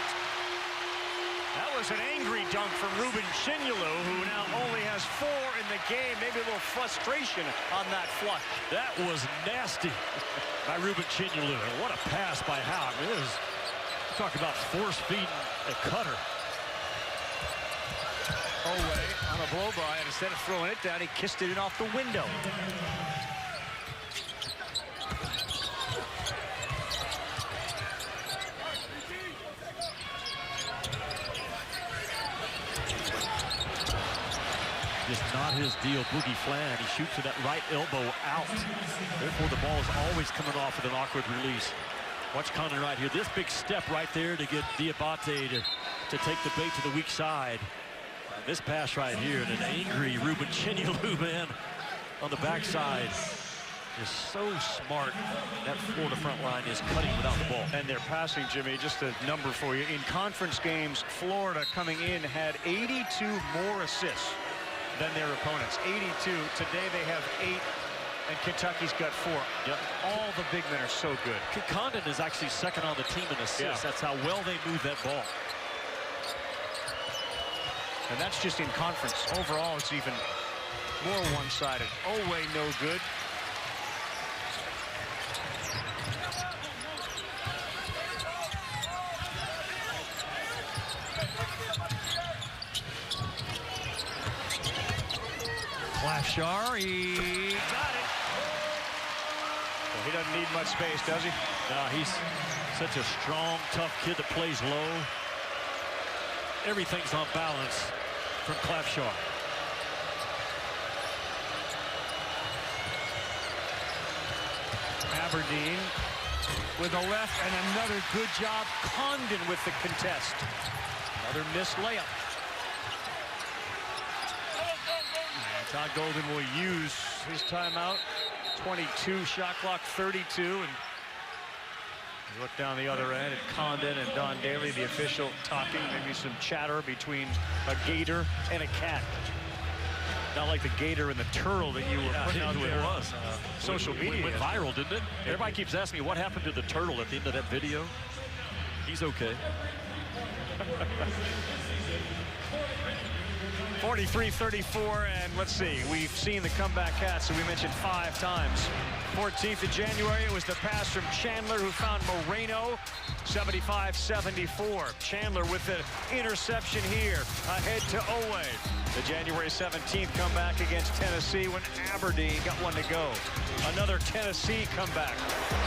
That was an angry dunk from Ruben Chinlu, who now only has 4 in the game. Maybe a little frustration on that flush. That was nasty by Ruben Chinlu. And what a pass by Houck. Talk about force feeding a cutter. Oweh on a blow by, and instead of throwing it down, he kissed it in off the window. Just not his deal. Boogie Flan, he shoots with that right elbow out. Therefore, the ball is always coming off with an awkward release. Watch Condon right here. This big step right there to get Dioubate to take the bait to the weak side. And this pass right here, and an angry Ruben Chinlu, man, on the backside. Is so smart. That Florida front line is cutting without the ball. And they're passing, Jimmy, just a number for you. In conference games, Florida coming in had 82 more assists than their opponents. 82. Today they have 8. And Kentucky's got 4. Yep. All the big men are so good. Condon is actually second on the team in assists. Yeah. That's how well they move that ball. And that's just in conference. Overall, it's even more one-sided. Oweh no good. Clavshar, he got it. He doesn't need much space, does he? No, he's such a strong, tough kid that plays low. Everything's on balance from Clavshar. Aberdeen with a left, and another good job. Condon with the contest. Another missed layup. And Todd Golden will use his timeout. 22, shot clock 32, and look down the other end at Condon and Don Daly, the official, talking. Maybe some chatter between a gator and a cat. Not like the gator and the turtle that you were putting out there. It was. Social media. It went viral, didn't it? Everybody keeps asking me what happened to the turtle at the end of that video. He's okay. 43-34, and let's see, we've seen the comeback Cats, so we mentioned 5 times. 14th of January, it was the pass from Chandler who found Moreno, 75-74. Chandler with the interception here, ahead to Oweh. The January 17th comeback against Tennessee when Aberdeen got one to go. Another Tennessee comeback,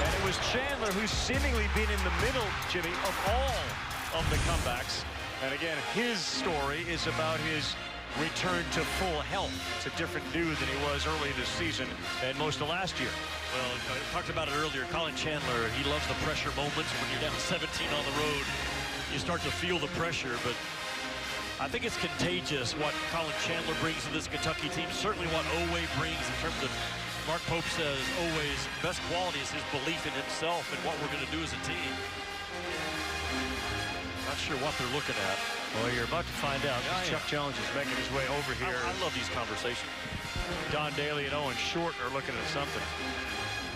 and it was Chandler who's seemingly been in the middle, Jimmy, of all of the comebacks. And again, his story is about his return to full health. It's a different dude than he was early this season and most of last year. Well, I talked about it earlier. Colin Chandler, he loves the pressure moments. When you're down 17 on the road, you start to feel the pressure. But I think it's contagious what Colin Chandler brings to this Kentucky team. Certainly what Oweh brings in terms of, Mark Pope says, Oweh's best quality is his belief in himself and what we're going to do as a team. Not sure what they're looking at. Well, you're about to find out. Chuck Jones is making his way over here. I love these conversations. Don Daly and Owen Short are looking at something.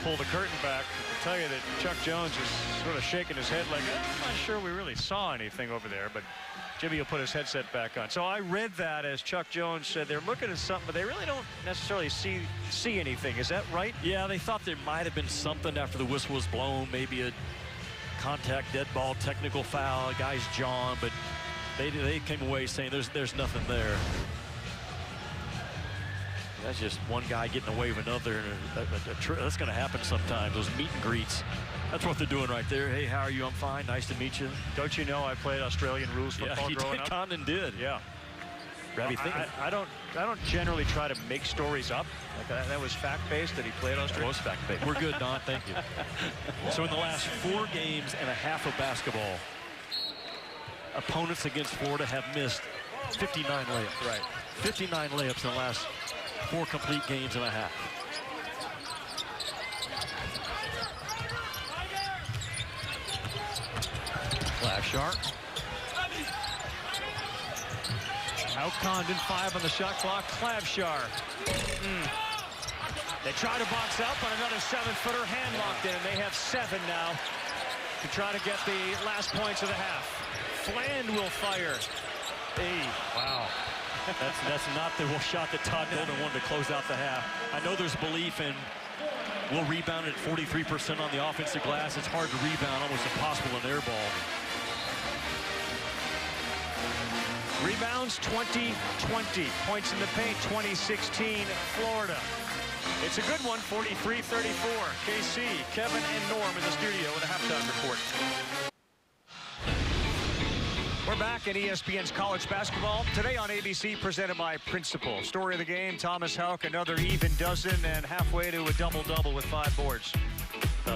Pull the curtain back. I'll tell you that Chuck Jones is sort of shaking his head like, I'm not sure we really saw anything over there, but Jimmy will put his headset back on. So I read that as Chuck Jones said they're looking at something, but they really don't necessarily see anything. Is that right? Yeah, they thought there might have been something after the whistle was blown, maybe a contact, dead ball, technical foul, a guy's John, but they came away saying there's nothing there. That's just one guy getting away with another. That's going to happen sometimes, those meet and greets. That's what they're doing right there. Hey, how are you? I'm fine. Nice to meet you. Don't you know I played Australian rules football growing up? Condon did. Yeah. I don't generally try to make stories up. Like that was fact-based that he played Australia. It was fact-based. We're good, Don. Thank you. So in the last 4 games and a half of basketball, opponents against Florida have missed 59 layups. Right. 59 layups in the last 4 complete games and a half. Clavshar. Out Condon, 5 on the shot clock. Clavshar. They try to box out, but another 7-footer hand locked in. They have 7 now to try to get the last points of the half. Fland will fire. Hey, wow. That's not the shot that Todd Golden wanted to close out the half. I know there's belief in we'll rebound at 43% on the offensive glass. It's hard to rebound, almost impossible in air ball. Rebounds 20-20. Points in the paint 2016 Florida. It's a good one, 43-34. KC, Kevin, and Norm in the studio with a halftime report. We're back at ESPN's college basketball. Today on ABC, presented by Principal. Story of the game, Thomas Houck, another even dozen, and halfway to a double-double with 5 boards.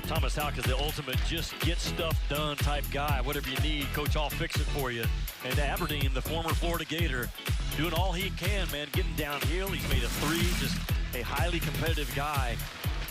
Thomas Houck is the ultimate just get stuff done type guy. Whatever you need, coach, I'll fix it for you. And Aberdeen, the former Florida Gator, doing all he can, man, getting downhill. He's made a 3, just a highly competitive guy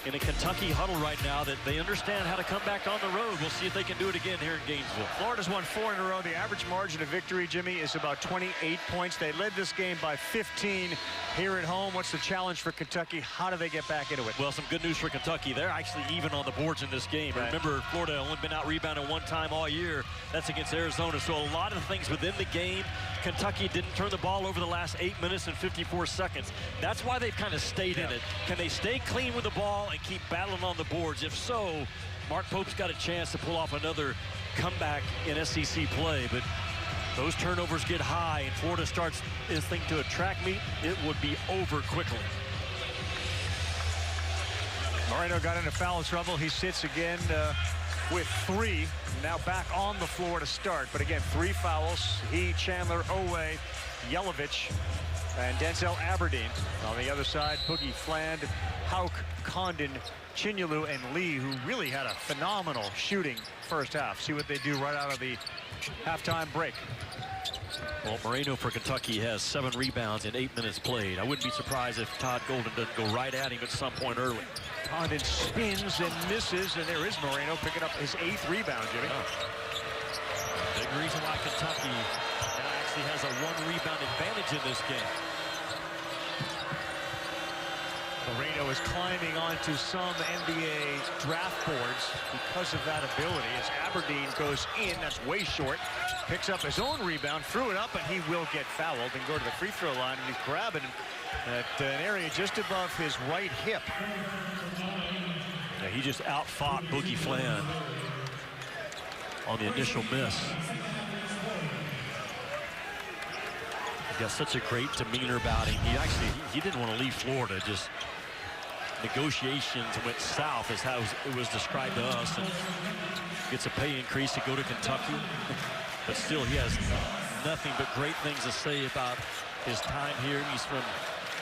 in a Kentucky huddle right now that they understand how to come back on the road. We'll see if they can do it again here in Gainesville. Florida's won 4 in a row. The average margin of victory, Jimmy, is about 28 points. They led this game by 15 here at home. What's the challenge for Kentucky? How do they get back into it? Well, some good news for Kentucky. They're actually even on the boards in this game. Right. Remember, Florida only been out-rebounded 1 time all year. That's against Arizona. So a lot of things within the game. Kentucky didn't turn the ball over the last 8 minutes and 54 seconds. That's why they've kind of stayed in it. Can they stay clean with the ball and keep battling on the boards? If so, Mark Pope's got a chance to pull off another comeback in SEC play. But those turnovers get high and Florida starts this thing to a track meet, it would be over quickly. Moreno got into foul trouble. He sits again with 3. Now back on the floor to start. But again, 3 fouls. He, Chandler, Oweh, Jelavic, and Denzel Aberdeen. On the other side, Boogie, Fland, Houck, Condon, Chinyalu, and Lee, who really had a phenomenal shooting first half. See what they do right out of the halftime break. Well, Moreno for Kentucky has 7 rebounds in 8 minutes played. I wouldn't be surprised if Todd Golden doesn't go right at him at some point early. Condon spins and misses, and there is Moreno picking up his 8th rebound, Jimmy. Big reason why Kentucky actually has a 1 rebound advantage in this game. Moreno is climbing onto some NBA draft boards because of that ability. As Aberdeen goes in, that's way short. Picks up his own rebound, threw it up, and he will get fouled and go to the free throw line. And he's grabbing at an area just above his right hip. Yeah, he just out-fought Boogie Flan on the initial miss. He got such a great demeanor about him. He didn't want to leave Florida. Just negotiations went south, is how it was described to us. And gets a pay increase to go to Kentucky, but still he has nothing but great things to say about his time here. He's from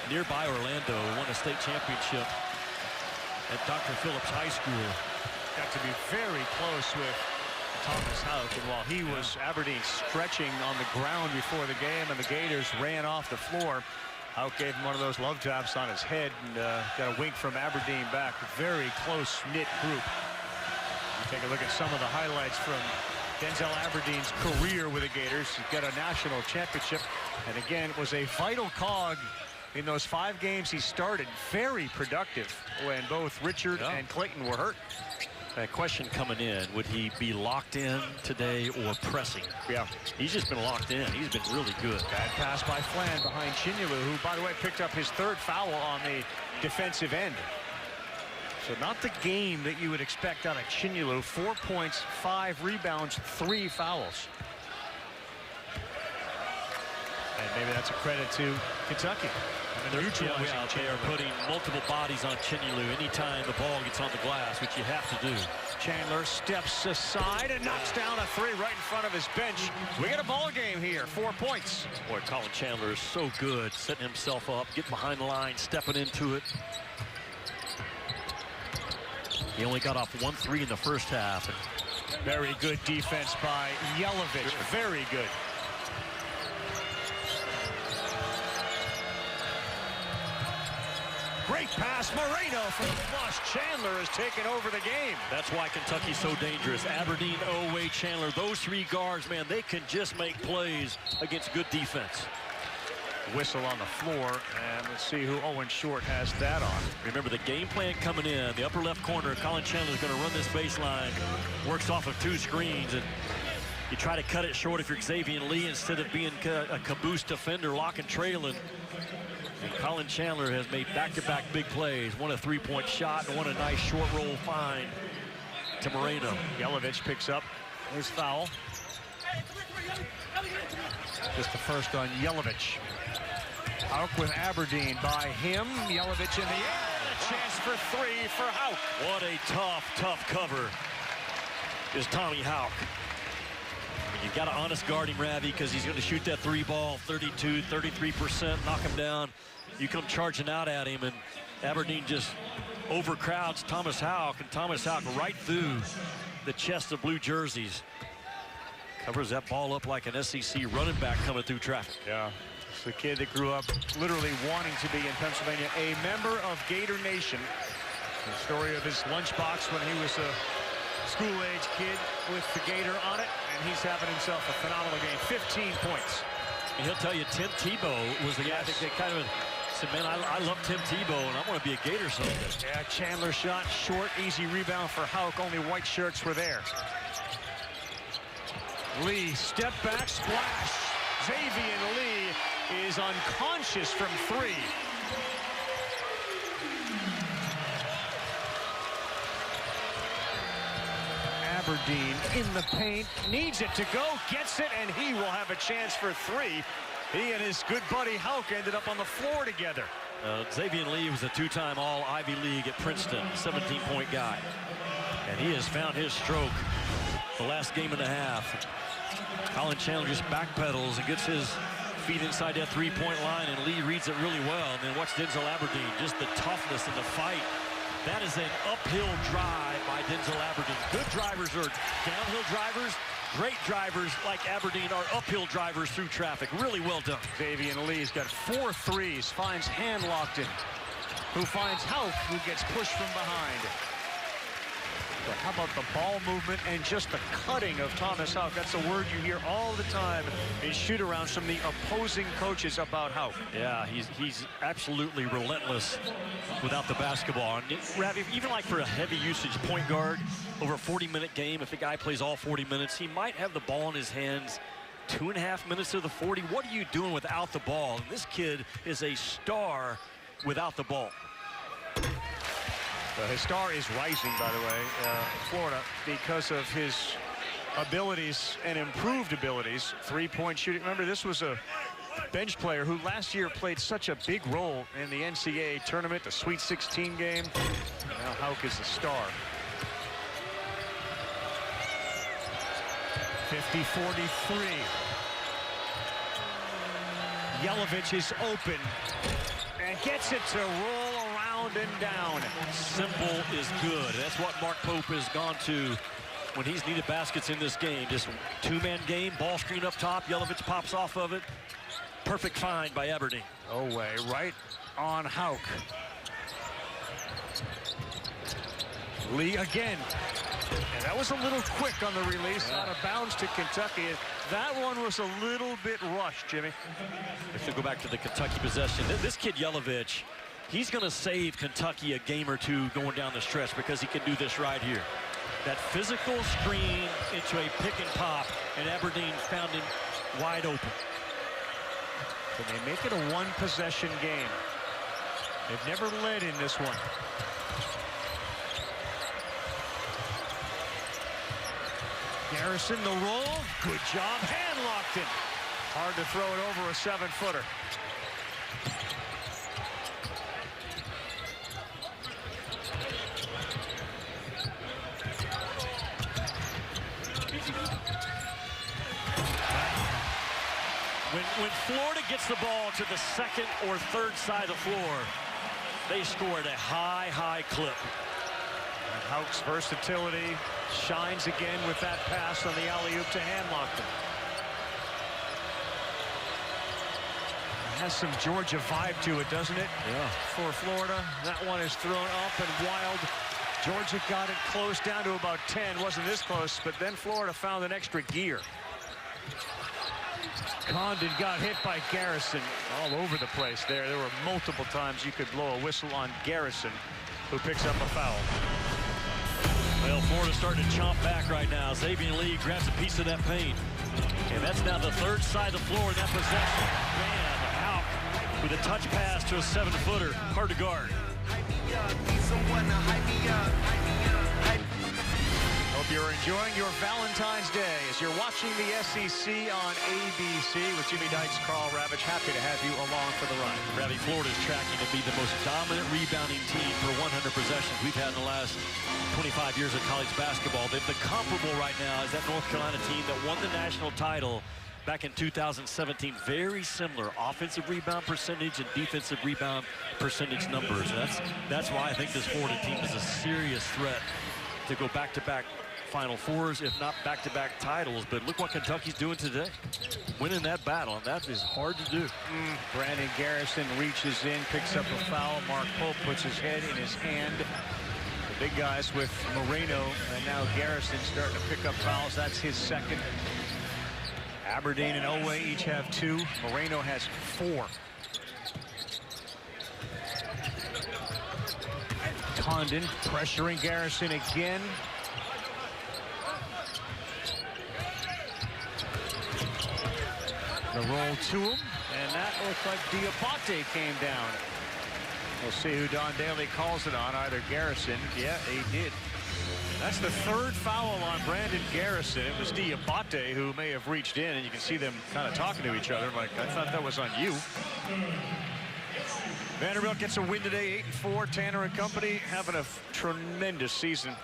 nearby Orlando, won a state championship at Dr. Phillips High School. Got to be very close with Thomas Houck, and while he was Aberdeen stretching on the ground before the game and the Gators ran off the floor, Houck gave him one of those love taps on his head and got a wink from Aberdeen back. Very close-knit group. You take a look at some of the highlights from Denzel Aberdeen's career with the Gators. He's got a national championship, and again, was a vital cog in those 5 games he started. Very productive when both Richard and Clayton were hurt. That question coming in, would he be locked in today or pressing? Yeah. He's just been locked in. He's been really good. Bad pass by Flan behind Chandler, who, by the way, picked up his 3rd foul on the defensive end. So not the game that you would expect out of Chandler. 4 points, 5 rebounds, 3 fouls. And maybe that's a credit to Kentucky. They're putting multiple bodies on Chinyalu anytime the ball gets on the glass, which you have to do. Chandler steps aside and knocks down a 3 right in front of his bench. We got a ball game here, 4 points. Boy, Colin Chandler is so good, setting himself up, getting behind the line, stepping into it. He only got off 1 3 in the first half. Very good defense by Jelavic. Very good. Great pass, Moreno from the flush. Chandler has taken over the game. That's why Kentucky's so dangerous. Aberdeen, Oweh, Chandler, those 3 guards, man, they can just make plays against good defense. Whistle on the floor, and let's see who Owen Short has that on. Remember the game plan coming in, the upper left corner, Colin Chandler is going to run this baseline, works off of 2 screens, and you try to cut it short if you're Xavier Lee instead of being a caboose defender, lock and trailing. And Colin Chandler has made back-to-back big plays. One a 3-point shot and one a nice short roll find to Moreno. Jelavic picks up his foul. Just the first on Jelavic. Houck with Aberdeen by him. Jelavic in the air. A chance for 3 for Houck. What a tough cover is Tommy Houck. You've got to honest guard him, Ravi, because he's going to shoot that 3 ball, 32, 33%, knock him down. You come charging out at him, and Aberdeen just overcrowds Thomas Houck, and Thomas Houck right through the chest of blue jerseys. Covers that ball up like an SEC running back coming through traffic. Yeah, it's the kid that grew up literally wanting to be in Pennsylvania, a member of Gator Nation. The story of his lunchbox when he was a school-age kid with the Gator on it, and he's having himself a phenomenal game. 15 points. And he'll tell you Tim Tebow was the guy that kind of said, man, I love Tim Tebow, and I want to be a Gator someday. Yeah, Chandler shot short, easy rebound for Houck. Only white shirts were there. Lee, step back, splash. Xavier Lee is unconscious from 3. Aberdeen in the paint, needs it to go, gets it, and he will have a chance for 3. He and his good buddy Houck ended up on the floor together. Xavier Lee was a 2-time All-Ivy League at Princeton, 17-point guy. And he has found his stroke the last game and a half. Colin Chandler just backpedals and gets his feet inside that 3-point line, and Lee reads it really well. And then watch Denzel Aberdeen, just the toughness in the fight. That is an uphill drive by Denzel Aberdeen. Good drivers are downhill drivers. Great drivers like Aberdeen are uphill drivers through traffic. Really well done. Xavier Lee's got 4 threes, finds Hand-Lockton, who finds Houck, who gets pushed from behind. But how about the ball movement and just the cutting of Thomas Houck? That's a word you hear all the time in shoot-arounds from the opposing coaches about Houck. Yeah, he's absolutely relentless without the basketball. And Ravi, even like for a heavy usage point guard over a 40-minute game, if the guy plays all 40 minutes, he might have the ball in his hands 2.5 minutes of the 40. What are you doing without the ball? And this kid is a star without the ball. His star is rising, by the way, Florida, because of his abilities and improved abilities. Three-point shooting. Remember, this was a bench player who last year played such a big role in the NCAA tournament, the Sweet 16 game. Now Houck is the star. 50-43. Jelavic is open and gets it to roll around and down. Simple is good. That's what Mark Pope has gone to when he's needed baskets in this game. Just two-man game, ball screen up top. Jelavic pops off of it. Perfect find by Aberdeen. Oweh right on Houck. Lee again. And that was a little quick on the release, out of bounds to Kentucky. That one was a little bit rushed, Jimmy. If we go back to the Kentucky possession, this kid Jelavic, he's going to save Kentucky a game or two going down the stretch because he can do this right here. That physical screen into a pick and pop, and Aberdeen found him wide open. Can they make it a one-possession game? They've never led in this one. Garrison, the roll. Good job. Hand locked in. Hard to throw it over a 7-footer. When Florida gets the ball to the second or third side of the floor, they score at a high clip. And Houck's versatility shines again with that pass on the alley-oop to Hanlockton. Has some Georgia vibe to it, doesn't it? Yeah. For Florida, that one is thrown up and wild. Georgia got it close down to about 10. Wasn't this close, but then Florida found an extra gear. Condon got hit by Garrison all over the place there. There were multiple times you could blow a whistle on Garrison, who picks up a foul. Well, Florida's starting to chomp back right now. Xavier Lee grabs a piece of that paint. And that's now the third side of the floor in that possession. Man, Houck with a touch pass to a 7-footer. Hard to guard. Hope you're enjoying your Valentine's Day as you're watching the SEC on ABC with Jimmy Dykes, Carl Ravitch. Happy to have you along for the ride. Ravi, Florida's tracking to be the most dominant rebounding team per 100 possessions we've had in the last 25 years of college basketball. The comparable right now is that North Carolina team that won the national title back in 2017. Very similar offensive rebound percentage and defensive rebound percentage numbers. That's why I think this Florida team is a serious threat to go back-to-back Final Fours, if not back-to-back titles. But look what Kentucky's doing today. Winning that battle, and that is hard to do. Brandon Garrison reaches in, picks up a foul. Mark Pope puts his head in his hand. The big guys with Moreno and now Garrison starting to pick up fouls. That's his second. Aberdeen and Oweh each have 2. Moreno has 4. Condon pressuring Garrison again. The roll to him, and that looked like Dioubate came down. We'll see who Don Daly calls it on, either Garrison. Yeah, he did. That's the third foul on Brandon Garrison. It was Dioubate who may have reached in, and you can see them kind of talking to each other. Like, I thought that was on you. Vanderbilt gets a win today, 8-4. Tanner and company having a tremendous season.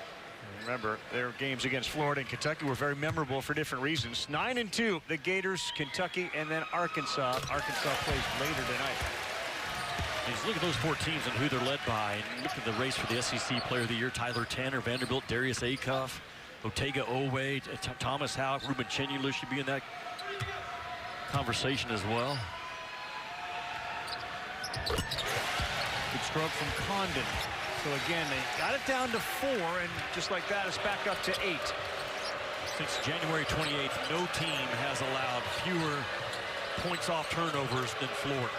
Remember, their games against Florida and Kentucky were very memorable for different reasons. 9-2, the Gators, Kentucky, and then Arkansas. Arkansas plays later tonight. Just look at those 4 teams and who they're led by. And look at the race for the SEC Player of the Year. Tyler Tanner, Vanderbilt, Darius Acuff, Otega Oweh, Thomas Houck, Ruben Chenula should be in that conversation as well. Good stroke from Condon. So again, they got it down to 4, and just like that, it's back up to 8. Since January 28th, no team has allowed fewer points off turnovers than Florida.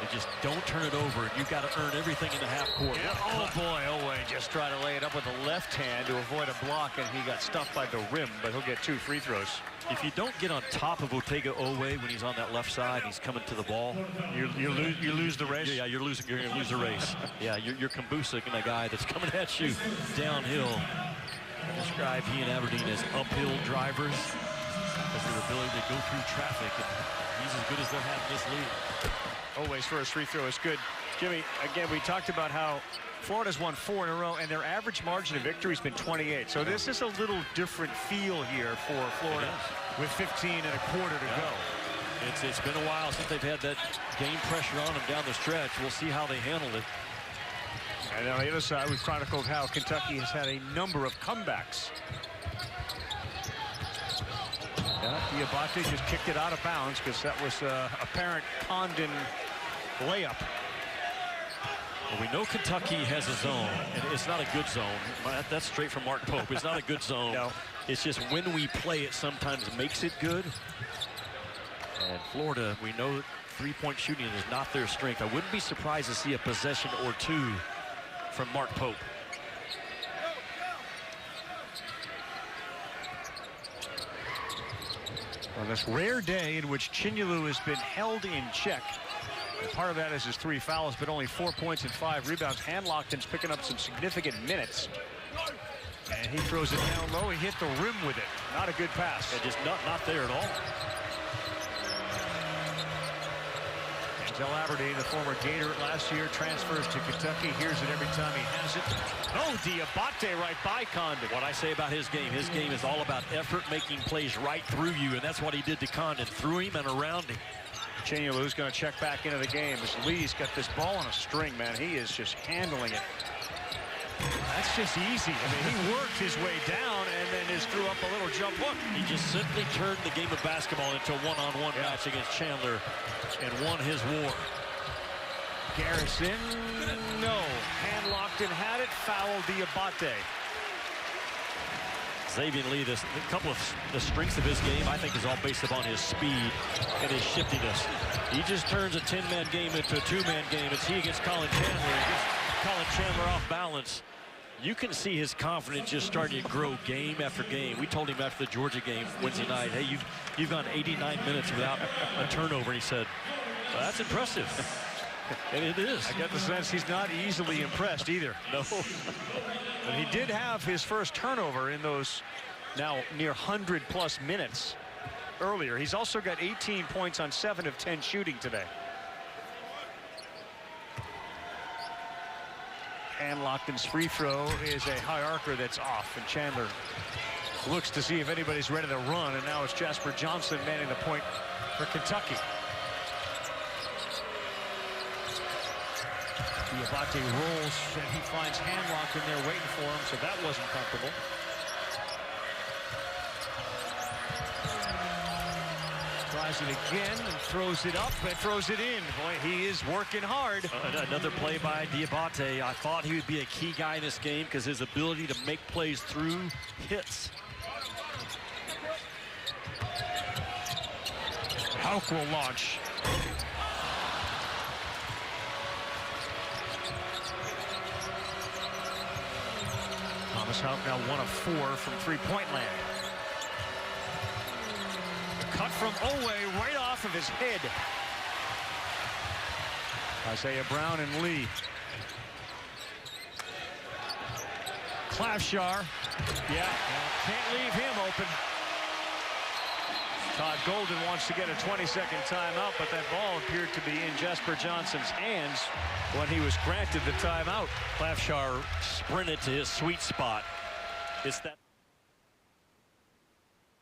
They just don't turn it over, and you've got to earn everything in the half court. Yeah. Oh boy, Oweh just tried to lay it up with the left hand to avoid a block, and he got stuffed by the rim, but he'll get 2 free throws. If you don't get on top of Ortega Oweh when he's on that left side, he's coming to the ball. You lose the race. Yeah, you're going to lose the race. Yeah, you're Kambusik, a guy that's coming at you downhill. I describe he and Aberdeen as uphill drivers because their ability to go through traffic, and he's as good as they'll have in this league. Oweh's first free throw is good. Jimmy, again, we talked about how Florida's won 4 in a row, and their average margin of victory has been 28. So this is a little different feel here for Florida with 15 and a quarter to go. It's been a while since they've had that game pressure on them down the stretch. We'll see how they handle it. And on the other side, we've chronicled how Kentucky has had a number of comebacks. Dioubate just kicked it out of bounds because that was apparent Condon layup. Well, we know Kentucky has a zone, and it's not a good zone. That's straight from Mark Pope. It's not a good zone. No. It's just when we play it sometimes makes it good. And Florida, we know three-point shooting is not their strength. I wouldn't be surprised to see a possession or 2 from Mark Pope. On this rare day in which Chinyalu has been held in check. And part of that is his 3 fouls, but only 4 points and 5 rebounds. Handlockton's picking up some significant minutes. And he throws it down low. He hit the rim with it. Not a good pass. Yeah, just not there at all. Aberdeen, the former Gator last year, transfers to Kentucky. Hears it every time he has it. Oh, Dioubate right by Condon. What I say about his game is all about effort, making plays right through you, and that's what he did to Condon, through him and around him. Chinyalu's going to check back into the game as Lee's got this ball on a string, man. He is just handling it. That's just easy. I mean, he worked his way down and then just threw up a little jump hook. He just simply turned the game of basketball into a one-on-one match against Chandler and won his war. Garrison, no. Handlockton had it, foul Dioubate. Xavier Lee, a couple of the strengths of his game, I think, is all based upon his speed and his shiftiness. He just turns a 10-man game into a 2-man game. It's he against Colin Chandler. He gets Colin Chandler off balance. You can see his confidence just starting to grow game after game. We told him after the Georgia game Wednesday night, hey, you've gone 89 minutes without a turnover. And he said, well, that's impressive. And it is. I get the sense he's not easily impressed either. No. But he did have his first turnover in those now near 100+ minutes earlier. He's also got 18 points on 7 of 10 shooting today. Handlockton's free throw is a high arcer that's off, and Chandler looks to see if anybody's ready to run, and now it's Jasper Johnson manning the point for Kentucky. Dioubate rolls, and he finds Handlockton there waiting for him, so that wasn't comfortable. Tries it again and throws it up and throws it in. Boy, he is working hard. Another play by Dioubate. I thought he would be a key guy in this game because his ability to make plays through hits. Hauk will launch. Thomas Hauk now 1 of 4 from three-point land. Cut from Oweh right off of his head. Isaiah Brown and Lee. Clavshar. Yeah, can't leave him open. Todd Golden wants to get a 20-second timeout, but that ball appeared to be in Jasper Johnson's hands when he was granted the timeout. Clavshar sprinted to his sweet spot. It's that.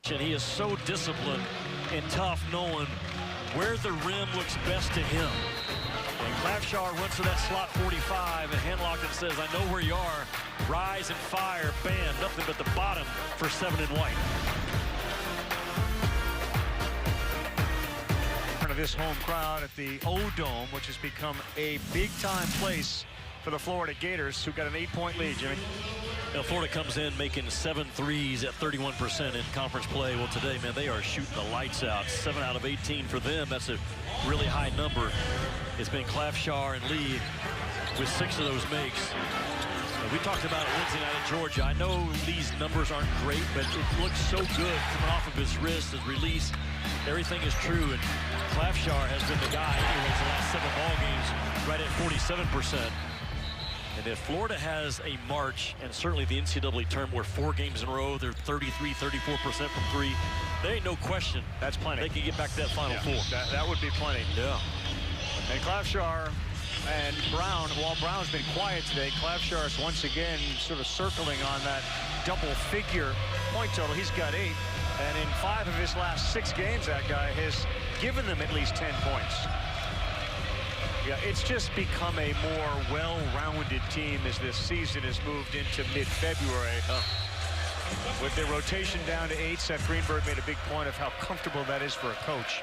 And he is so disciplined and tough, knowing where the rim looks best to him. And Clavshar runs to that slot 45, and Handlockton says, I know where you are. Rise and fire. Bam. Nothing but the bottom for 7 and white. This home crowd at the O-Dome, which has become a big-time place for the Florida Gators, who got an 8-point lead, Jimmy. Now, Florida comes in making 7 threes at 31% in conference play. Well, today, man, they are shooting the lights out. 7 out of 18 for them. That's a really high number. It's been Clavshar and Lee with 6 of those makes. We talked about it Wednesday night at Georgia. I know Lee's numbers aren't great, but it looks so good coming off of his wrist, his release. Everything is true, and Clavshar has been the guy anyways the last 7 ball games, right at 47%. And if Florida has a march, and certainly the NCAA term where 4 games in a row, they're 33, 34% from 3, there ain't no question. That's plenty. They can get back to that Final Four. That would be plenty. Yeah. And Clavshar and Brown, while Brown's been quiet today, Clavshar is once again sort of circling on that double-figure point total. He's got 8, and in 5 of his last 6 games, that guy has given them at least 10 points. Yeah, it's just become a more well-rounded team as this season has moved into mid-February. With their rotation down to 8, Seth Greenberg made a big point of how comfortable that is for a coach.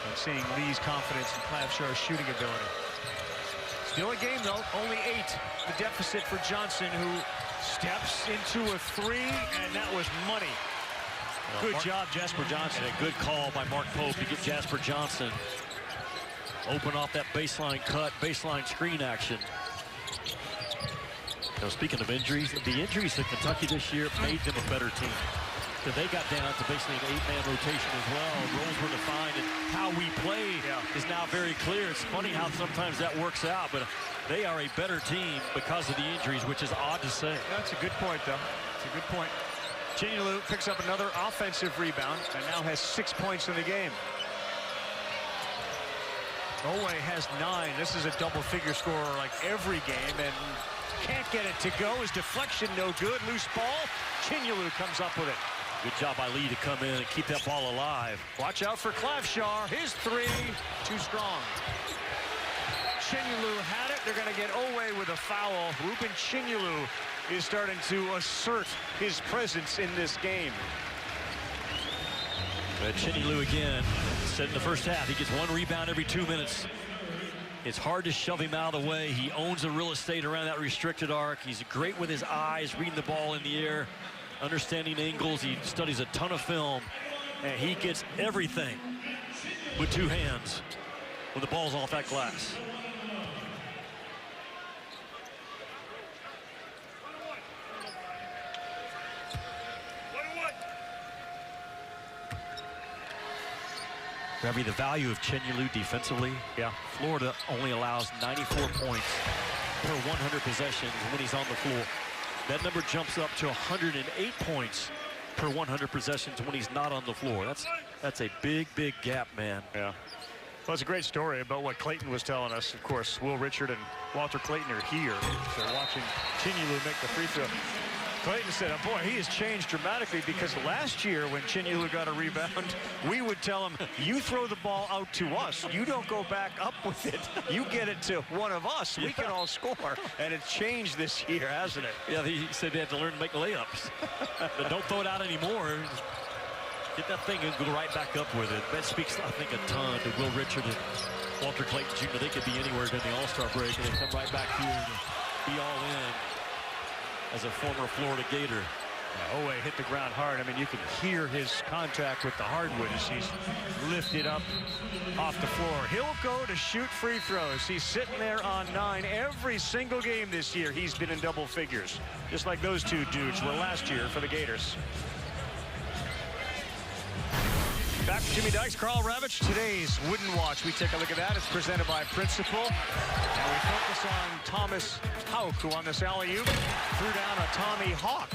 And seeing Lee's confidence and Clavshar's shooting ability. Still a game, though. Only 8. The deficit for Johnson, who steps into a 3, and that was money. Good job, Jasper Johnson. And a good call by Mark Pope to get Jasper Johnson. Open off that baseline cut, baseline screen action. Now, speaking of injuries, the injuries to Kentucky this year made them a better team. Because they got down to basically an 8-man rotation as well. Roles were defined, and how we play is now very clear. It's funny how sometimes that works out, but they are a better team because of the injuries, which is odd to say. That's a good point, though. It's a good point. Chandler picks up another offensive rebound and now has 6 points in the game. Oweh has 9. This is a double-figure scorer like every game, and can't get it to go. His deflection no good. Loose ball. Chandler comes up with it. Good job by Lee to come in and keep that ball alive. Watch out for Clavshar. His 3, too strong. Chandler had it. They're going to get Oweh with a foul. Ruben Chandler is starting to assert his presence in this game. Chandler again, said in the first half, he gets 1 rebound every 2 minutes. It's hard to shove him out of the way. He owns the real estate around that restricted arc. He's great with his eyes, reading the ball in the air, understanding angles. He studies a ton of film, and he gets everything with 2 hands when the ball's off that glass. Ravi, the value of Chandler defensively. Yeah. Florida only allows 94 points per 100 possessions when he's on the floor. That number jumps up to 108 points per 100 possessions when he's not on the floor. That's a big, big gap, man. Yeah. Well, it's a great story about what Clayton was telling us. Of course, Will Richard and Walter Clayton are here. So watching Chandler make the free throw. Clayton said, oh boy, he has changed dramatically, because last year when Chandler got a rebound, we would tell him, you throw the ball out to us. You don't go back up with it. You get it to one of us. We can all score. And it's changed this year, hasn't it? Yeah, he said they had to learn to make layups. But don't throw it out anymore. Just get that thing and go right back up with it. That speaks, I think, a ton to Will Richard and Walter Clayton Jr. They could be anywhere during the All-Star break, and they come right back here to be all in. As a former Florida Gator. Yeah, Oweh hit the ground hard. I mean, you can hear his contact with the hardwood as he's lifted up off the floor. He'll go to shoot free throws. He's sitting there on 9 every single game this year. He's been in double figures, just like those 2 dudes were last year for the Gators. Back to Jimmy Dykes, Carl Ravitch. Today's Wooden Watch. We take a look at that. It's presented by Principal. And we focus on Thomas Houck, who on this alley-oop threw down a Tommy Hawk.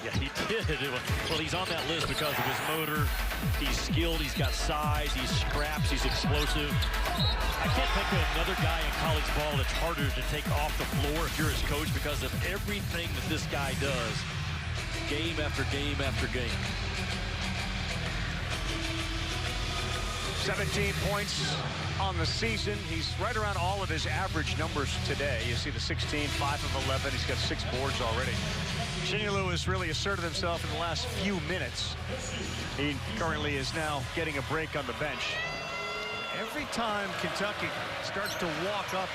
Yeah, he did. Well, he's on that list because of his motor. He's skilled. He's got size. He scraps. He's explosive. I can't think of another guy in college ball that's harder to take off the floor if you're his coach, because of everything that this guy does game after game after game. 17 points on the season. He's right around all of his average numbers today. You see the 16, 5 of 11. He's got 6 boards already. Chandler has really asserted himself in the last few minutes. He currently is now getting a break on the bench. Every time Kentucky starts to walk up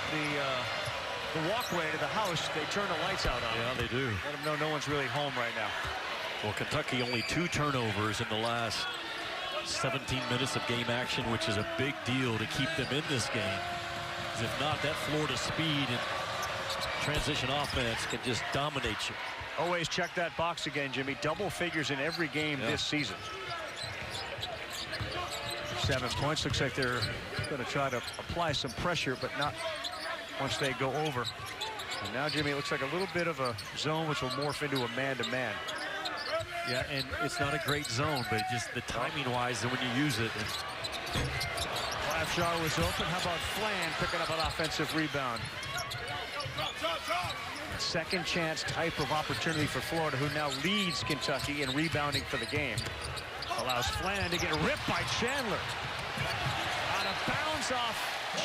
the walkway to the house, they turn the lights out on them. Yeah, they do. Let them know no one's really home right now. Well, Kentucky only 2 turnovers in the last 17 minutes of game action, which is a big deal to keep them in this game. Because if not, that Florida speed and transition offense can just dominate you. Always check that box again, Jimmy. Double figures in every game this season. 7 points. Looks like they're going to try to apply some pressure, but not once they go over. And now, Jimmy, it looks like a little bit of a zone which will morph into a man-to-man. Yeah, and it's not a great zone, but just the timing-wise and when you use it. Clavshar was open. How about Flan picking up an offensive rebound? Second chance type of opportunity for Florida, who now leads Kentucky in rebounding for the game. Allows Flan to get ripped by Chandler. Out of bounds off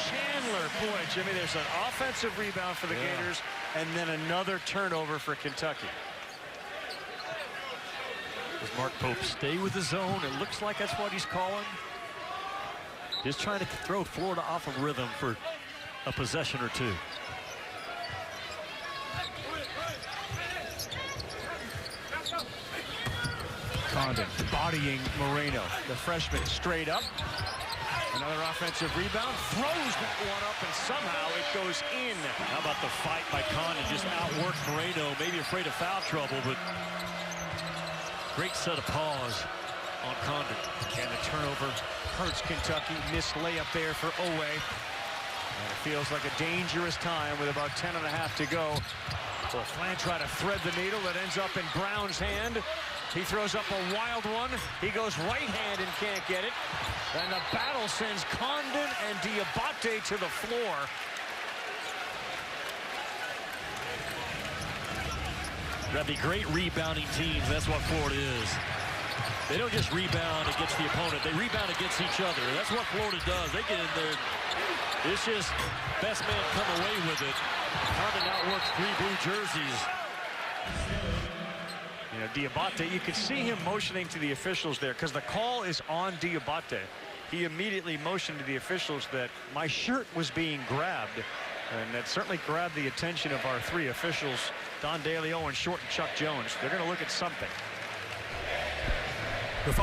Chandler. Boy, Jimmy, there's an offensive rebound for the Gators, and then another turnover for Kentucky. Does Mark Pope stay with the zone? It looks like that's what he's calling. Just trying to throw Florida off of rhythm for a possession or two. Condon bodying Moreno, the freshman, straight up. Another offensive rebound, throws that one up, and somehow it goes in. How about the fight by Condon? Just outworked Moreno, maybe afraid of foul trouble, but great set of paws on Condon. And the turnover hurts Kentucky. Missed layup there for Oweh. And it feels like a dangerous time with about 10.5 to go. So Flan try to thread the needle. That ends up in Brown's hand. He throws up a wild one. He goes right hand and can't get it. And the battle sends Condon and Dioubate to the floor. That'd be great rebounding teams. That's what Florida is. They don't just rebound against the opponent. They rebound against each other. That's what Florida does. They get in there. It's just best man come away with it. Condon outworks 3 blue jerseys. You know, Dioubate, you could see him motioning to the officials there because the call is on Dioubate. He immediately motioned to the officials that my shirt was being grabbed. And that certainly grabbed the attention of our 3 officials, Don Daly, Owen Short, and Chuck Jones. They're going to look at something. The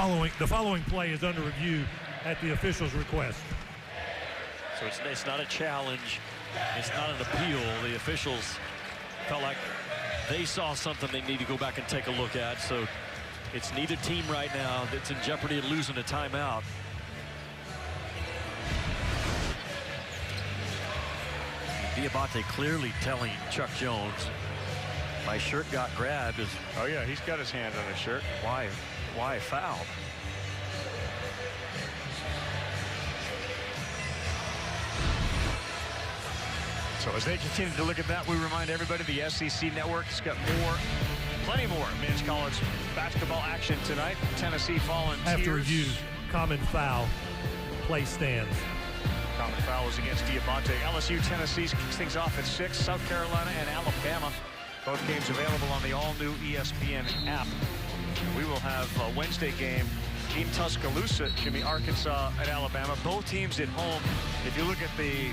following play is under review at the official's request. So it's not a challenge. It's not an appeal. The officials felt like they saw something they need to go back and take a look at. So it's neither team right now that's in jeopardy of losing a timeout. Dioubate clearly telling Chuck Jones, my shirt got grabbed. Oh yeah, he's got his hand on his shirt. Why foul? So as they continue to look at that, we remind everybody the SEC Network's got plenty more men's college basketball action tonight. Tennessee Volunteers. After review, common foul, play stands. Common foul was against Dioubate. LSU, Tennessee kicks things off at 6. South Carolina and Alabama. Both games available on the all-new ESPN app. We will have a Wednesday game in Tuscaloosa, Jimmy, Arkansas and Alabama. Both teams at home. If you look at the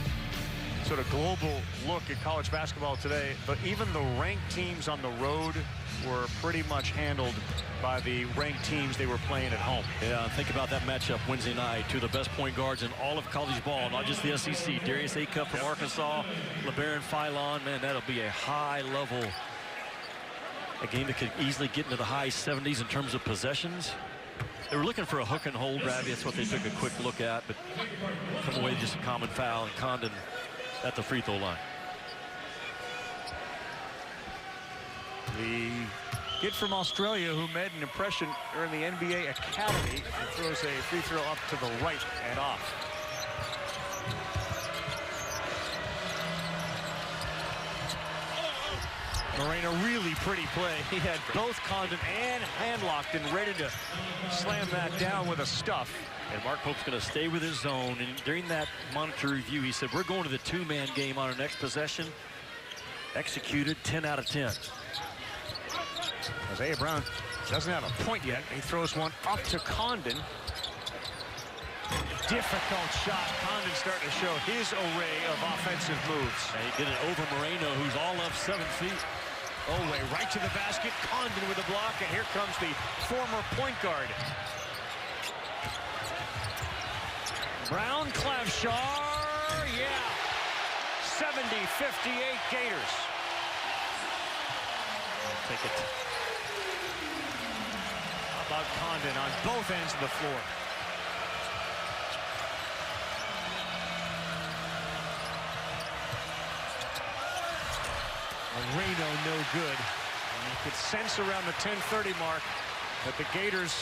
sort of global look at college basketball today, but even the ranked teams on the road were pretty much handled by the ranked teams they were playing at home. Yeah, think about that matchup Wednesday night. 2 of the best point guards in all of college ball, not just the SEC. Darius Acuff from Arkansas, LeBaron Philon. Man, that'll be a high level. A game that could easily get into the high 70s in terms of possessions. They were looking for a hook and hold, Ravi. That's what they took a quick look at, but come away just a common foul, and Condon at the free throw line. The kid from Australia who made an impression during the NBA Academy and throws a free throw up to the right and off. Moreno, really pretty play. He had both Condon and hand-locked and ready to slam that down with a stuff. And Mark Pope's going to stay with his zone. And during that monitor review, he said, we're going to the 2-man game on our next possession. Executed 10 out of 10. Isaiah Brown doesn't have a point yet. He throws one up to Condon. difficult shot. Condon starting to show his array of offensive moves. And he did it over Moreno, who's all of 7 feet. Oweh right to the basket. Condon with a block, and here comes the former point guard. Brown, Clavshar, yeah. 70-58 Gators. Take it. How about Condon on both ends of the floor? Moreno no good. And you could sense around the 10:30 mark that the Gators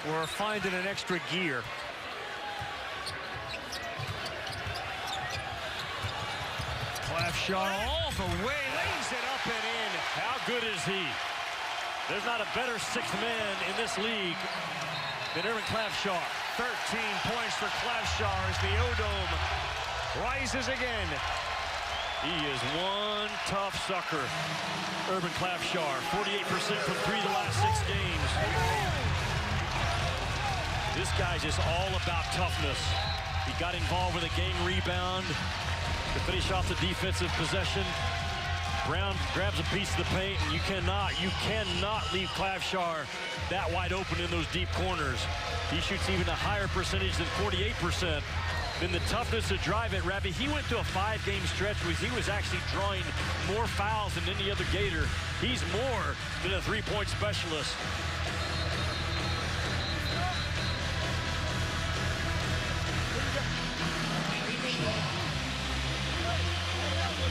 were finding an extra gear. Clavshar all the way, lays it up and in. How good is he? There's not a better sixth man in this league than Clavshar. 13 points for Clavshar as the O-Dome rises again. He is one tough sucker. Clavshar, 48% from 3 the last 6 games. This guy's just all about toughness. He got involved with a gang rebound to finish off the defensive possession. Brown grabs a piece of the paint, and you cannot leave Clavshar that wide open in those deep corners. He shoots even a higher percentage than 48%. Then the toughness to drive it, Ravi, he went to a 5-game stretch where he was actually drawing more fouls than any other Gator. He's more than a 3-point specialist.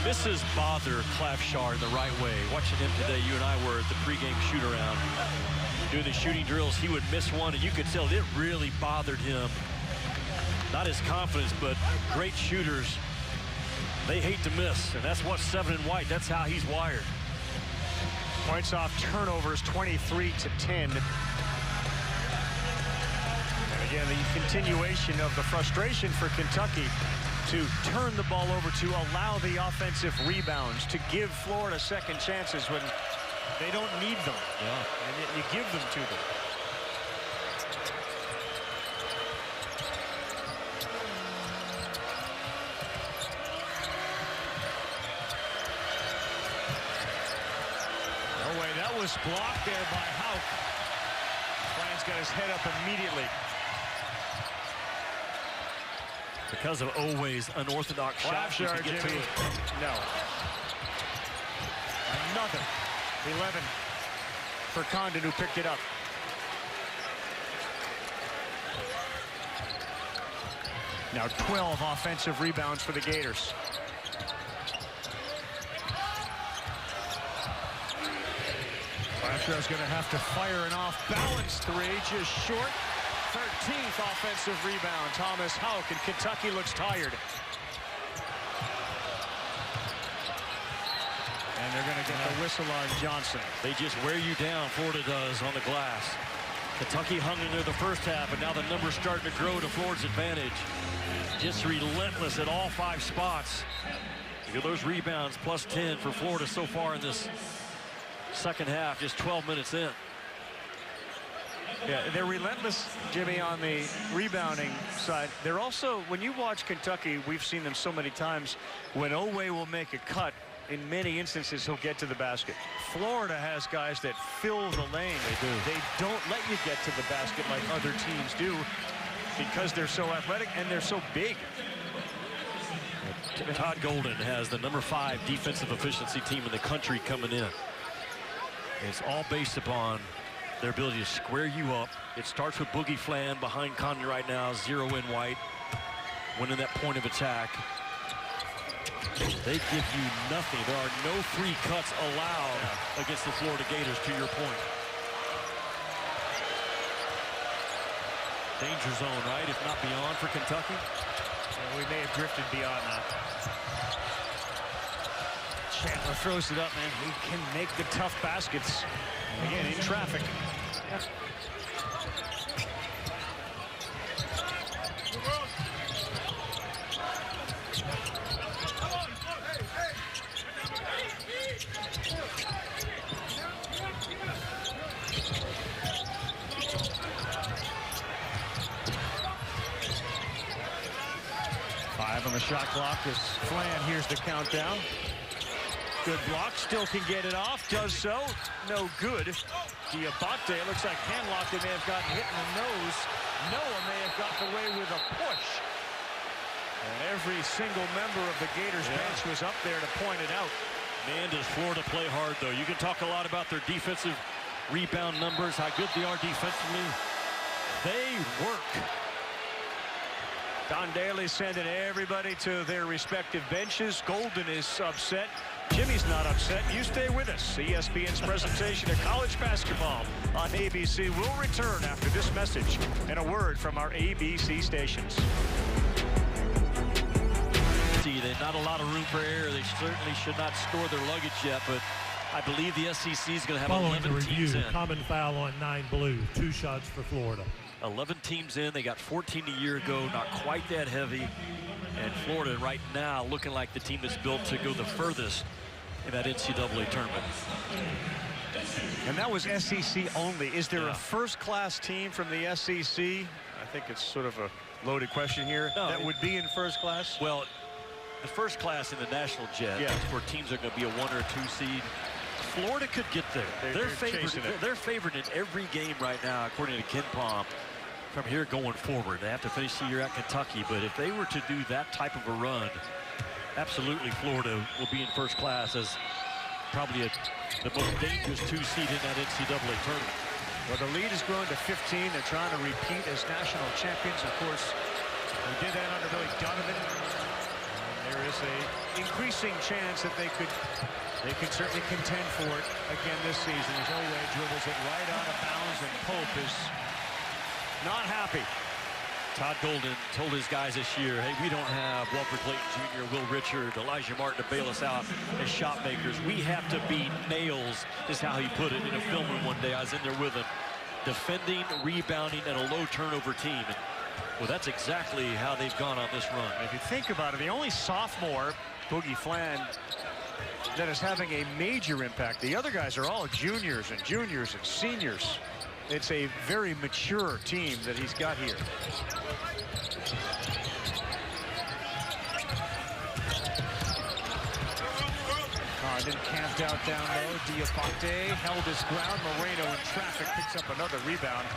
This is bother Clavshar in the right way. Watching him today, you and I were at the pregame shoot-around. Doing the shooting drills, he would miss one, and you could tell it really bothered him. Not his confidence, but great shooters, they hate to miss, and that's what's 7 in white. That's how he's wired. Points off turnovers, 23-10. And again, the continuation of the frustration for Kentucky to turn the ball over, to allow the offensive rebounds, to give Florida second chances when they don't need them. Yeah. And yet you give them to them. Oweh, that was blocked there by Hauk. Ryan's got his head up immediately. Because of Oweh's unorthodox shot, he can get to it. No. Another 11 for Condon, who picked it up. Now 12 offensive rebounds for the Gators. Clavshar's going to have to fire an off-balance 3, just short. 13th offensive rebound. Thomas Hauk, and Kentucky looks tired. And they're going to get the whistle on Johnson. They just wear you down, Florida does, on the glass. Kentucky hung in there the first half, and now the numbers starting to grow to Florida's advantage. Just relentless at all 5 spots. Look at those rebounds, plus 10 for Florida so far in this second half, just 12 minutes in. Yeah, they're relentless, Jimmy, on the rebounding side. They're also, when you watch Kentucky, we've seen them so many times, when Oweh will make a cut, in many instances, he'll get to the basket. Florida has guys that fill the lane. They do. They don't let you get to the basket like other teams do because they're so athletic and they're so big. Todd Golden has the number 5 defensive efficiency team in the country coming in. It's all based upon their ability to square you up. It starts with Boogie Flan behind Condon right now, 0 in white, winning that point of attack. They give you nothing. There are no free cuts allowed against the Florida Gators, to your point. Danger zone, right? If not beyond for Kentucky. Yeah, we may have drifted beyond that. Chandler throws it up, man. He can make the tough baskets. Again, in traffic. Shot clock as Flan hears the countdown. Good block, still can get it off, does so. No good. Dioubate, it looks like Hanlock may have gotten hit in the nose. Noah may have gotten away with a push. And every single member of the Gators bench was up there to point it out. Man, does Florida play hard, though. You can talk a lot about their defensive rebound numbers, how good they are defensively. They work. Don Daly sending everybody to their respective benches. Golden is upset. Jimmy's not upset. You stay with us. ESPN's presentation of college basketball on ABC will return after this message and a word from our ABC stations. There's not a lot of room for error. They certainly should not store their luggage yet, but I believe the SEC is going to have Following 11 the teams review, in. common foul on 9 blue. 2 shots for Florida. 11 teams in. They got 14 a year ago, not quite that heavy. And Florida right now looking like the team that's built to go the furthest in that NCAA tournament. And that was SEC only. Is there a first-class team from the SEC? I think it's sort of a loaded question here. No, that would be in first class? Well, the first class in the national jet, where teams are going to be a 1 or 2 seed. Florida could get there. They're favored in every game right now, according to Ken Palm, from here going forward. They have to finish the year at Kentucky, but if they were to do that type of a run, absolutely Florida will be in first class as probably the most dangerous 2 seed in that NCAA tournament. Well, the lead has grown to 15. They're trying to repeat as national champions. Of course, they did that under Billy Donovan. There is an increasing chance that they could certainly contend for it again this season as Oweh dribbles it right out of bounds, and Pope is not happy. Todd Golden told his guys this year, hey, we don't have Walker Clayton Jr., Will Richard, Elijah Martin to bail us out as shot makers. We have to be nails, is how he put it in a film room one day. I was in there with him. Defending, rebounding, and a low turnover team. And, well, that's exactly how they've gone on this run. If you think about it, the only sophomore, Boogie Flan, that is having a major impact. The other guys are all juniors and seniors. It's a very mature team that he's got here. Condon camped out down low. Dioubate held his ground. Moreno in traffic picks up another rebound.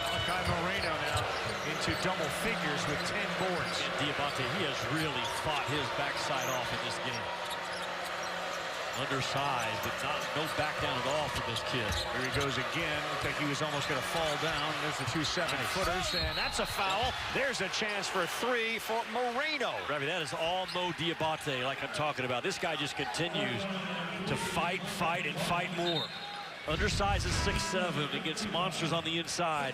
Malachi Moreno now into double figures with 10 boards. And Dioubate, he has really fought his backside off in this game. Undersized, but no back down at all for this kid. Here he goes again. Looked like he was almost going to fall down. There's the 2 7-footers, and that's a foul. There's a chance for 3 for Moreno. Ravi, that is all Mo Dioubate, like I'm talking about. This guy just continues to fight, and fight more. Undersized is 6'7", against monsters on the inside,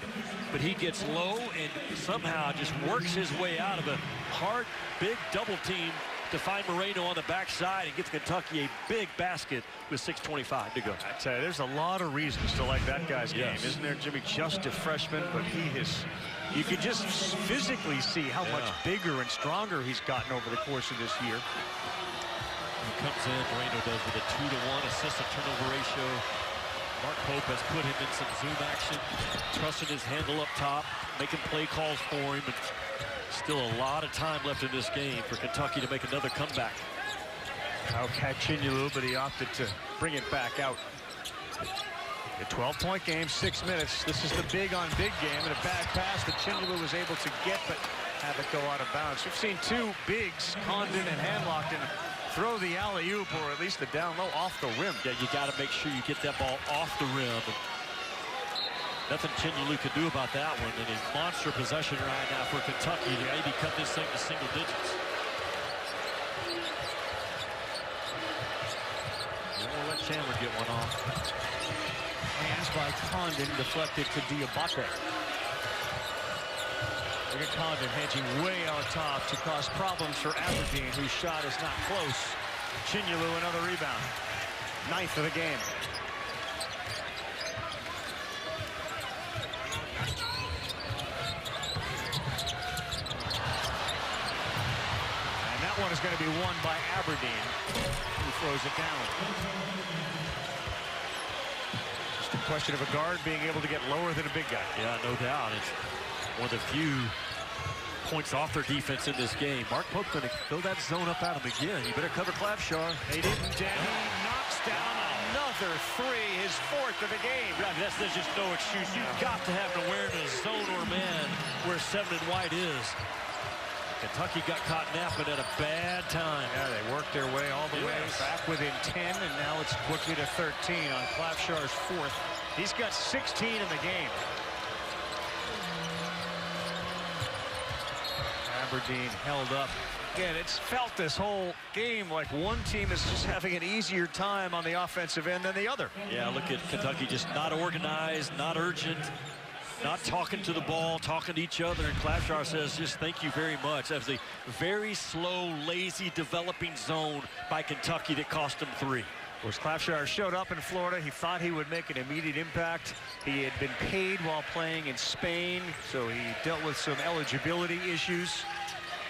but he gets low and somehow just works his way out of a hard, big double team to find Moreno on the backside and gets Kentucky a big basket with 6:25 to go. I tell you, there's a lot of reasons to like that guy's game, isn't there, Jimmy? Just a freshman, but you can just physically see how much bigger and stronger he's gotten over the course of this year. He comes in, Moreno does with a 2-to-1 assist-to-turnover ratio. Mark Pope has put him in some zoom action, trusting his handle up top, making play calls for him. And still a lot of time left in this game for Kentucky to make another comeback. Out had Chinyalu, but he opted to bring it back out. A 12-point game, 6 minutes. This is the big-on-big game, and a bad pass that Chinyalu was able to get, but had to go out of bounds. We've seen 2 bigs, Condon and Hanlock, throw the alley-oop, or at least the down low, off the rim. Yeah, you got to make sure you get that ball off the rim. Nothing Chinyalu could do about that one. And a monster possession right now for Kentucky to maybe cut this thing to single digits. We'll let Chandler get one off. Hands by Condon deflected to Dioubate. Look at Condon hedging way out top to cause problems for Aberdeen, whose shot is not close. Chinyalu another rebound. 9th of the game. And that one is going to be won by Aberdeen, who throws it down. Just a question of a guard being able to get lower than a big guy. Yeah, no doubt. It's one of the few points off their defense in this game. Mark Pope going to throw that zone up at him again. You better cover Clavshar. They didn't, and he knocks down another three, his fourth of the game. Right, there's just no excuse. You've got to have an awareness, zone or man, where 7 and white is. Kentucky got caught napping at a bad time. Yeah, they worked their way all the way back within 10, and now it's quickly to 13 on Clavshar's fourth. He's got 16 in the game. Aberdeen held up. Again, it's felt this whole game like one team is just having an easier time on the offensive end than the other. Yeah, look at Kentucky, just not organized, not urgent, not talking to the ball, talking to each other. And Clavshar says, just thank you very much. That was a very slow, lazy, developing zone by Kentucky that cost them 3. Of course, Clavshar showed up in Florida. He thought he would make an immediate impact. He had been paid while playing in Spain, so he dealt with some eligibility issues.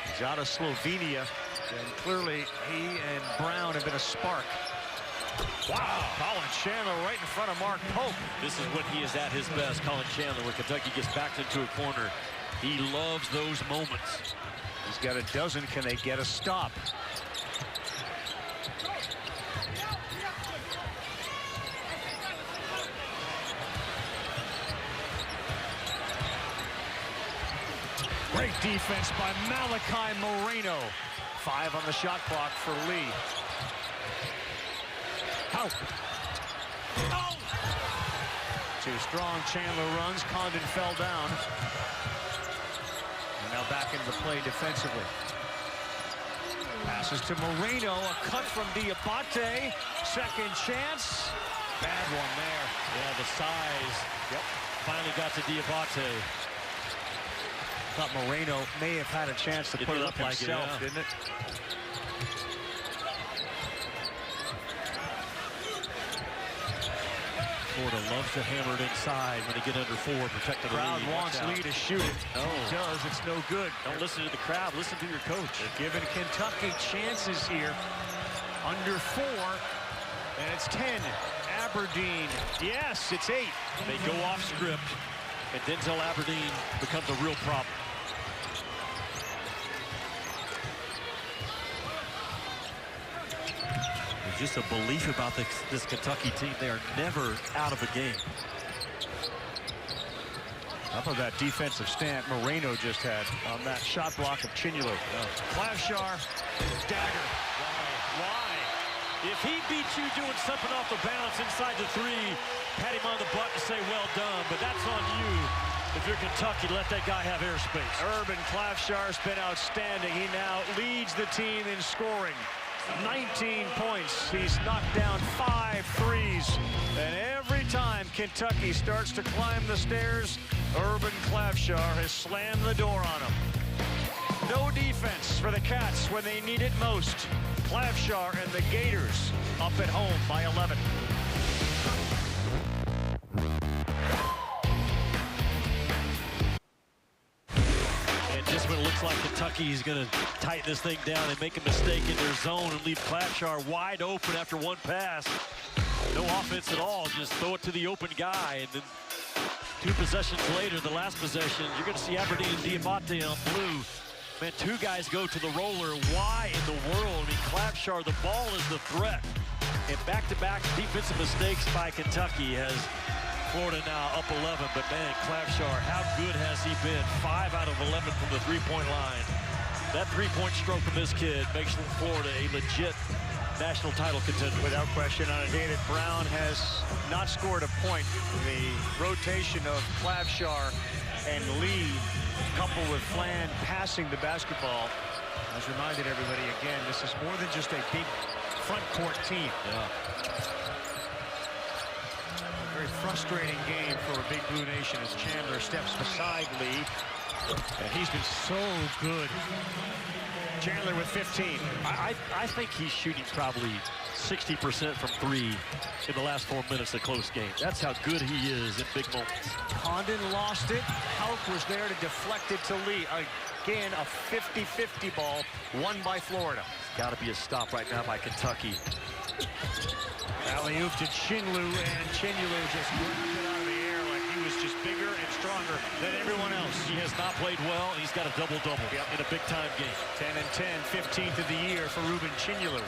He's out of Slovenia, and clearly he and Brown have been a spark. Wow, Colin Chandler right in front of Mark Pope. This is when he is at his best, Colin Chandler, where Kentucky gets backed into a corner. He loves those moments. He's got a dozen. Can they get a stop? Great defense by Malachi Moreno. 5 on the shot clock for Lee. Out. Oh! 2 strong Chandler runs. Condon fell down. And now back into the play defensively. Passes to Moreno. A cut from Dioubate. Second chance. Bad one there. Yeah, the size. Yep. Finally got to Dioubate. Thought Moreno may have had a chance to put it up like himself, it, yeah. didn't it? Florida loves to hammer it inside when they get under 4, protect the Crowd lead. wants Lee to shoot it. No. He does. It's no good. Don't listen to the crowd. Listen to your coach. They're giving Kentucky chances here. Under 4, and it's 10. Aberdeen. Yes, it's 8. They go off script, and Denzel Aberdeen becomes a real problem. There's just a belief about this Kentucky team. They are never out of a game. How about that defensive stand Moreno just had on that shot block of Chandler? Clavshar, dagger. Why? If he beats you doing something off the balance inside the 3, pat him on the butt and say, well done. But that's on you. If you're Kentucky, let that guy have airspace. Urban Clavshar's been outstanding. He now leads the team in scoring. 19 points. He's knocked down 5 threes. And every time Kentucky starts to climb the stairs, Urban Clavshar has slammed the door on him. No defense for the Cats when they need it most. Clavshar and the Gators up at home by 11. And just when it looks like Kentucky is going to tighten this thing down and make a mistake in their zone and leave Clavshar wide open after one pass. No offense at all. Just throw it to the open guy. And then 2 possessions later, the last possession, you're going to see Aberdeen and Dioubate on blue. Man, 2 guys go to the roller. Why in the world? I mean, Clavshar, the ball is the threat. And back-to-back defensive mistakes by Kentucky has Florida now up 11. But, man, Clavshar, how good has he been? 5 out of 11 from the three-point line. That three-point stroke from this kid makes Florida a legit national title contender. Without question, on a day that Brown has not scored a point, the rotation of Clavshar and Lee, coupled with Flan passing the basketball, has reminded everybody again, this is more than just a big front court team. Yeah. A very frustrating game for a Big Blue Nation as Chandler steps beside Lee. And he's been so good. Chandler with 15. I think he's shooting probably 60% from 3 in the last 4 minutes of close game. That's how good he is in big moments. Condon lost it. Hauk was there to deflect it to Lee. Again, a 50-50 ball won by Florida. Got to be a stop right now by Kentucky. Alley-oop to Chinlu, and Chinlu just whipped it out of the air like he was was just bigger and stronger than everyone else. He has not played well. He's got a double-double in a big-time game. 10 and 10, 15th of the year for Ruben Chandler.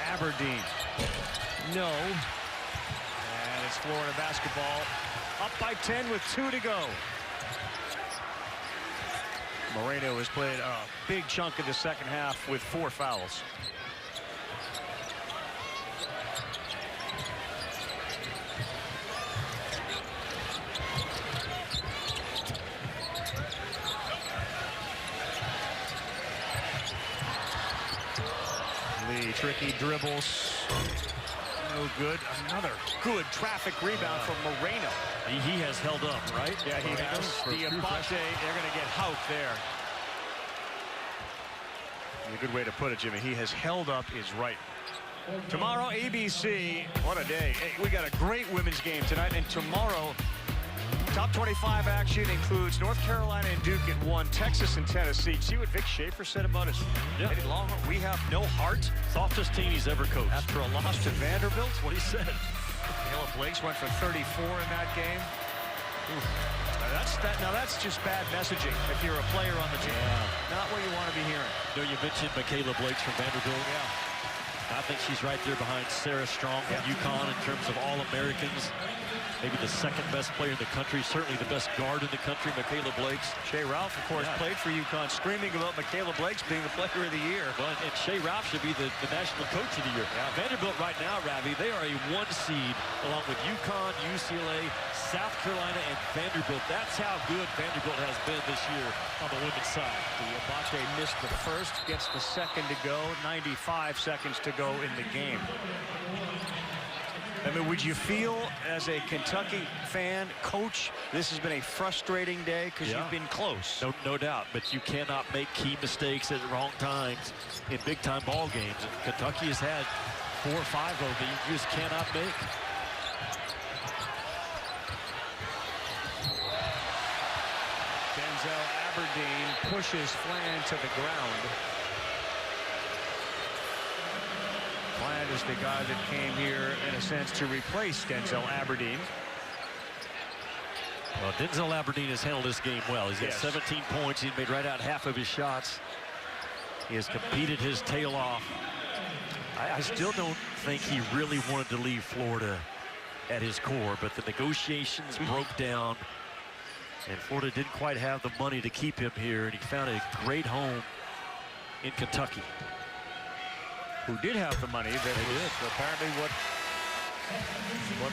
Aberdeen. No. And it's Florida basketball up by 10 with 2 to go. Moreno has played a big chunk of the second half with 4 fouls. Lee, tricky dribbles. No good. Another good traffic rebound from Moreno. He has held up, right? Yeah, he has. Dioubate, they're going to get Houck there. A good way to put it, Jimmy. He has held up is right. Tomorrow, ABC. What a day. Hey, we got a great women's game tonight. And tomorrow, top 25 action includes North Carolina and Duke at 1, Texas and Tennessee. See what Vic Schaefer said about us? Yeah. We have no heart. Softest team he's ever coached. After a loss to Vanderbilt. That's what he said. Caleb Blakes went for 34 in that game. Now that's just bad messaging if you're a player on the team. Yeah. Not what you want to be hearing. You know, you mentioned Michaela Blakes from Vanderbilt. Yeah. I think she's right there behind Sarah Strong from UConn in terms of All-Americans. Maybe the second best player in the country, certainly the best guard in the country, Michaela Blakes. Shea Ralph, of course, played for UConn, screaming about Michaela Blakes being the player of the year. Well, and Shea Ralph should be the national coach of the year. Yeah. Vanderbilt right now, Ravi, they are a 1 seed along with UConn, UCLA, South Carolina, and Vanderbilt. That's how good Vanderbilt has been this year on the women's side. Dioubate missed the first, gets the second to go, 95 seconds to go in the game. I mean, would you feel as a Kentucky fan, coach, this has been a frustrating day because you've been close? No doubt, but you cannot make key mistakes at the wrong times in big-time ball games. And Kentucky has had 4 or 5 of them that you just cannot make. Denzel Aberdeen pushes Flan to the ground. Flan is the guy that came here, in a sense, to replace Denzel Aberdeen. Well, Denzel Aberdeen has handled this game well. He's got 17 points. He's made right out half of his shots. He has competed his tail off. I still don't think he really wanted to leave Florida at his core, but the negotiations broke down, and Florida didn't quite have the money to keep him here, and he found a great home in Kentucky. Who did have the money that was apparently what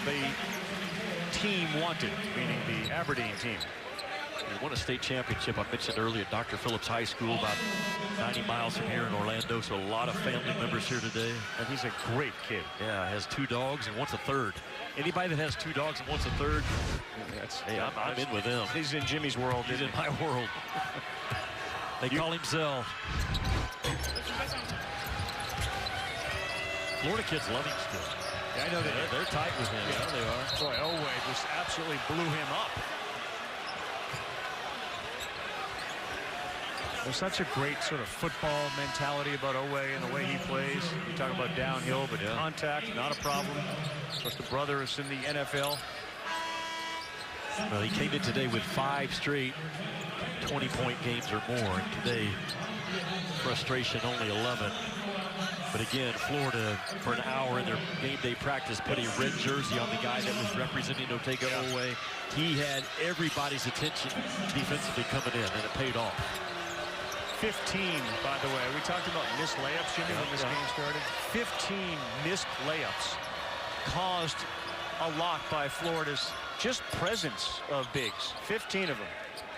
the team wanted, meaning the Aberdeen team. He won a state championship, I mentioned earlier, Dr. Phillips High School, about 90 miles from here in Orlando, so a lot of family members here today. And he's a great kid. Yeah, has 2 dogs and wants a third. Anybody that has 2 dogs and wants a third, hey, I'm in with them. He's in Jimmy's world. He's in my world. They call him Zell. Florida kids love him still. Yeah, I know they're tight with him. Yeah, they are. Boy, Oweh just absolutely blew him up. There's such a great sort of football mentality about Oweh and the way he plays. You talk about downhill, but contact, not a problem. Of course, the brother is in the NFL. Well, he came in today with 5 straight 20-point games or more. And today, frustration only 11. But again, Florida, for an hour in their game day practice, put a red jersey on the guy that was representing Otega Oweh. He had everybody's attention defensively coming in, and it paid off. 15, by the way. We talked about missed layups, Jimmy, when this game started. 15 missed layups caused a lot by Florida's just presence of bigs. 15 of them.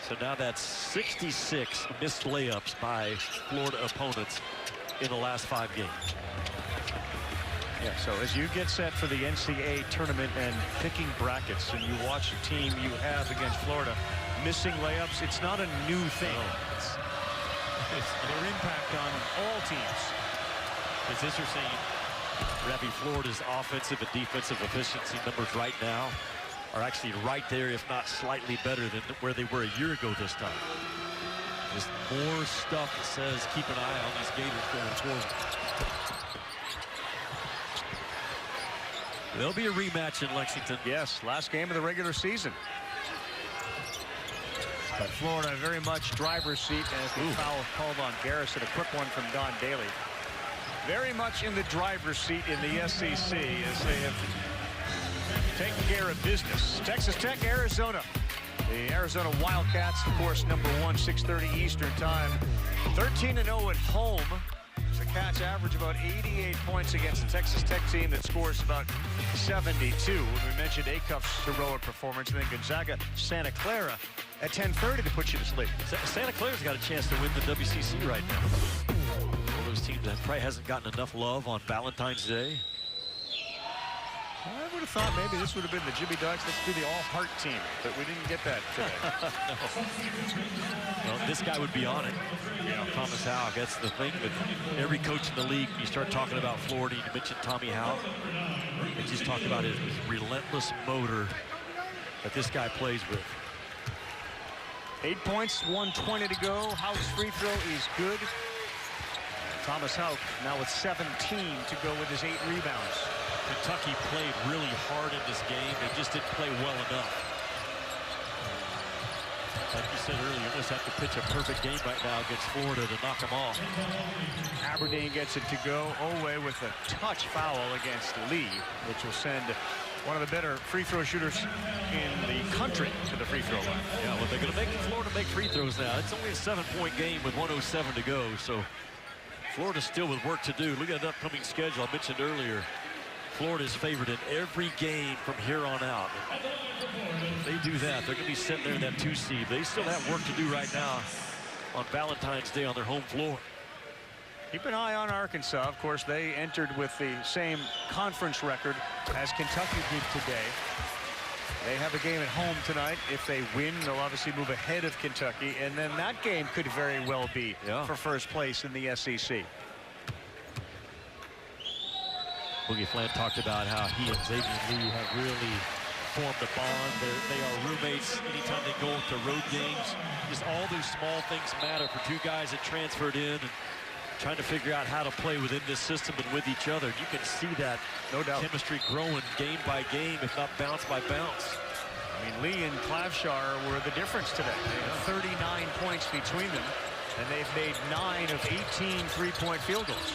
So now that's 66 missed layups by Florida opponents in the last 5 games. Yeah, so as you get set for the NCAA tournament and picking brackets, and you watch the team you have against Florida missing layups, it's not a new thing. It's their impact on all teams. It's interesting, Ravi, Florida's offensive and defensive efficiency numbers right now are actually right there, if not slightly better than where they were a year ago this time. Just more stuff that says keep an eye on these Gators going forward. There'll be a rematch in Lexington. Yes, last game of the regular season. But Florida very much driver's seat as the foul called on Garrison. A quick one from Don Daly. Very much in the driver's seat in the SEC as they have taken care of business. Texas Tech, Arizona. The Arizona Wildcats, of course, #1, 6:30 Eastern time. 13-0 at home. The Cats average about 88 points against the Texas Tech team that scores about 72. When we mentioned Acuff's heroic performance, and then Gonzaga, Santa Clara at 10:30 to put you to sleep. Santa Clara's got a chance to win the WCC right now. One of those teams that probably hasn't gotten enough love on Valentine's Day. I would have thought maybe this would have been the Jimmy Ducks. Let's do the all-heart team, but we didn't get that today. No. Well, this guy would be on it. Thomas Houck. That's the thing that every coach in the league, you start talking about Florida, you mentioned Tommy Houck. They just talk about his relentless motor that this guy plays with. 8 points, 1:20 to go. Houck's free throw is good. Thomas Houck now with 17 to go with his 8 rebounds. Kentucky played really hard in this game. They just didn't play well enough. Like you said earlier, you almost have to pitch a perfect game right now against Florida to knock them off. Aberdeen gets it to go. Oweh with a touch foul against Lee, which will send one of the better free throw shooters in the country to the free throw line. Yeah, well, they're going to make Florida make free throws now. It's only a 7-point game with 1:07 to go, so Florida still with work to do. Look at the upcoming schedule I mentioned earlier. Florida's favored in every game from here on out. If they do that, they're going to be sitting there in that 2 seed. They still have work to do right now on Valentine's Day on their home floor. Keep an eye on Arkansas. Of course, they entered with the same conference record as Kentucky did today. They have a game at home tonight. If they win, they'll obviously move ahead of Kentucky, and then that game could very well be for first place in the SEC. Boogie Fland talked about how he and Xavier Lee have really formed a bond. They are roommates anytime they go to road games. Just all those small things matter for two guys that transferred in and trying to figure out how to play within this system and with each other. You can see that chemistry growing game by game, if not bounce by bounce. I mean, Lee and Clavshar were the difference today. They have 39 points between them, and they've made 9 of 18 three-point field goals.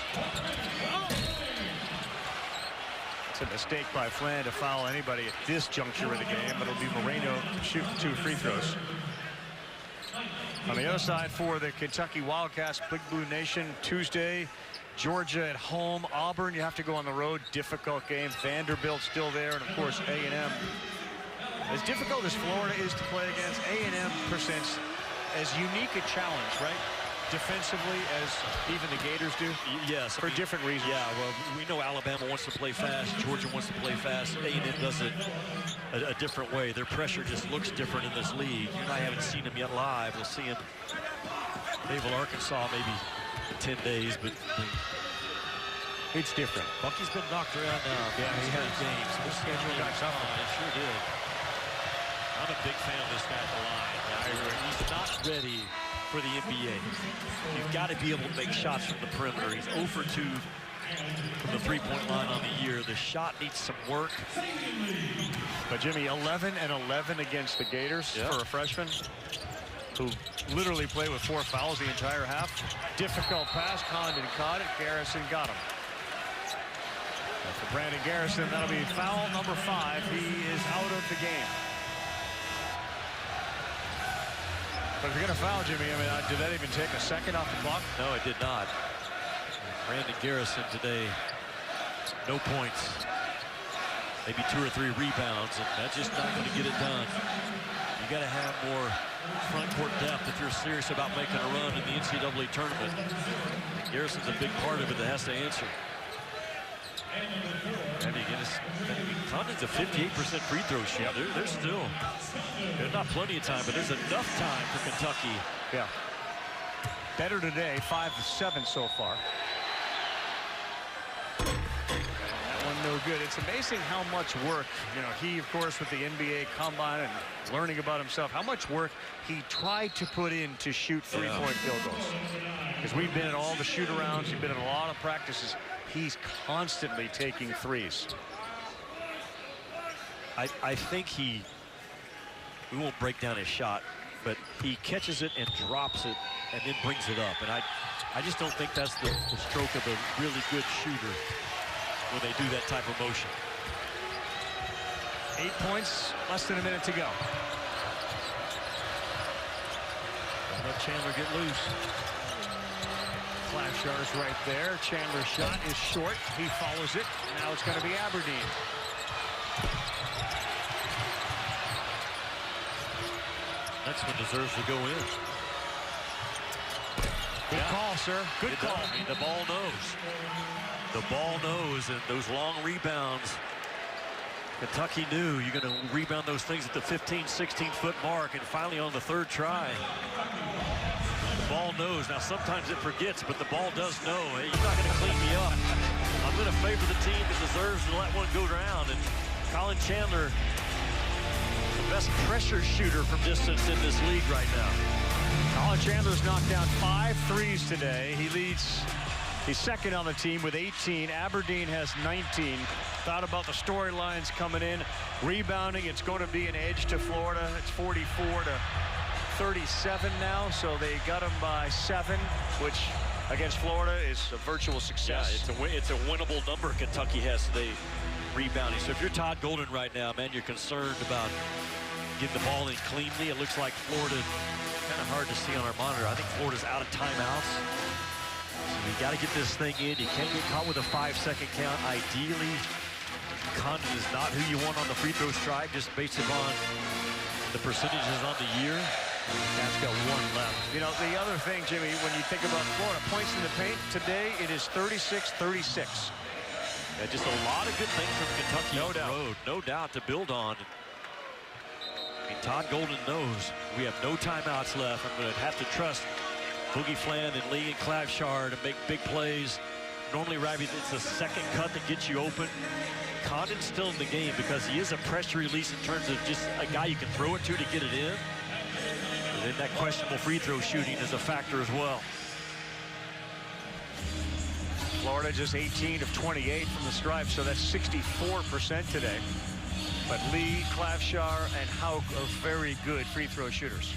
A mistake by Fland to foul anybody at this juncture of the game, but it'll be Moreno shooting 2 free throws. On the other side for the Kentucky Wildcats, Big Blue Nation, Tuesday, Georgia at home. Auburn, you have to go on the road. Difficult game. Vanderbilt still there, and of course A&M. As difficult as Florida is to play against, A&M presents as unique a challenge, right? Defensively as even the Gators do? Yes. For different reasons. Yeah, well, we know Alabama wants to play fast. Georgia wants to play fast. A&M does it a different way. Their pressure just looks different in this league. You and I haven't seen them yet live. We'll see them Naval Arkansas maybe in 10 days, but it's different. Bucky's been knocked around now. Yeah, he has games. This schedule got tough. It sure did. I'm a big fan of this guy at the line. He's not ready for the NBA. You've got to be able to make shots from the perimeter. He's 0 for 2 from the three-point line on the year. The shot needs some work. But Jimmy, 11 and 11 against the Gators for a freshman who literally played with 4 fouls the entire half. Difficult pass. Condon caught it. Garrison got him. And for Brandon Garrison, that'll be foul number 5. He is out of the game. But if you're going to foul, Jimmy, I mean, did that even take a second off the clock? No, it did not. Brandon Garrison today, no points. Maybe 2 or 3 rebounds, and that's just not going to get it done. You got to have more front court depth if you're serious about making a run in the NCAA tournament. Garrison's a big part of it that has to answer. I mean, Condon's a 58% free throw shot. There's not plenty of time, but there's enough time for Kentucky. Yeah. Better today, 5 of 7 so far. That one no good. It's amazing how much work, he, of course, with the NBA Combine and learning about himself, how much work he tried to put in to shoot three-point field goals. Because we've been at all the shoot-arounds, we've been at a lot of practices. He's constantly taking threes. I think we won't break down his shot, but he catches it and drops it and then brings it up. And I just don't think that's the stroke of a really good shooter when they do that type of motion. 8 points, less than a minute to go. Don't let Chandler get loose. Clavshar's right there. Chandler's shot is short. He follows it. Now it's going to be Aberdeen. Next one deserves to go in. Good call, sir. Good call. I mean, the ball knows. The ball knows, and those long rebounds. Kentucky knew you're going to rebound those things at the 15, 16-foot mark, and finally on the third try. The ball knows. Now, sometimes it forgets, but the ball does know. Hey, you're not going to clean me up. I'm going to favor the team that deserves to let one go down. And Colin Chandler, the best pressure shooter from distance in this league right now. Colin Chandler's knocked down 5 threes today. He leads. He's second on the team with 18. Aberdeen has 19. Thought about the storylines coming in. Rebounding, it's going to be an edge to Florida. It's 44-37 now, so they got him by 7, which against Florida is a virtual success. Yeah, it's a winnable number Kentucky has today, rebounding. So if you're Todd Golden right now, man, you're concerned about getting the ball in cleanly. It looks like Florida, kind of hard to see on our monitor. I think Florida's out of timeouts. So you got to get this thing in. You can't get caught with a 5-second count. Ideally, Condon is not who you want on the free throw strike, just based upon the percentages on the year. That's got 1 left. You know, the other thing, Jimmy, when you think about Florida, points in the paint, today it is 36-36. Yeah, just a lot of good things from Kentucky on the road. No doubt to build on. I mean, Todd Golden knows we have no timeouts left. I'm going to have to trust Boogie Flan and Lee and Clavshar to make big plays. Normally, Ravi, it's the second cut that gets you open. Condon's still in the game because he is a pressure release in terms of just a guy you can throw it to get it in. And then that questionable free throw shooting is a factor as well. Florida just 18 of 28 from the stripe, so that's 64% today. But Lee, Clavshar, and Hauk are very good free throw shooters.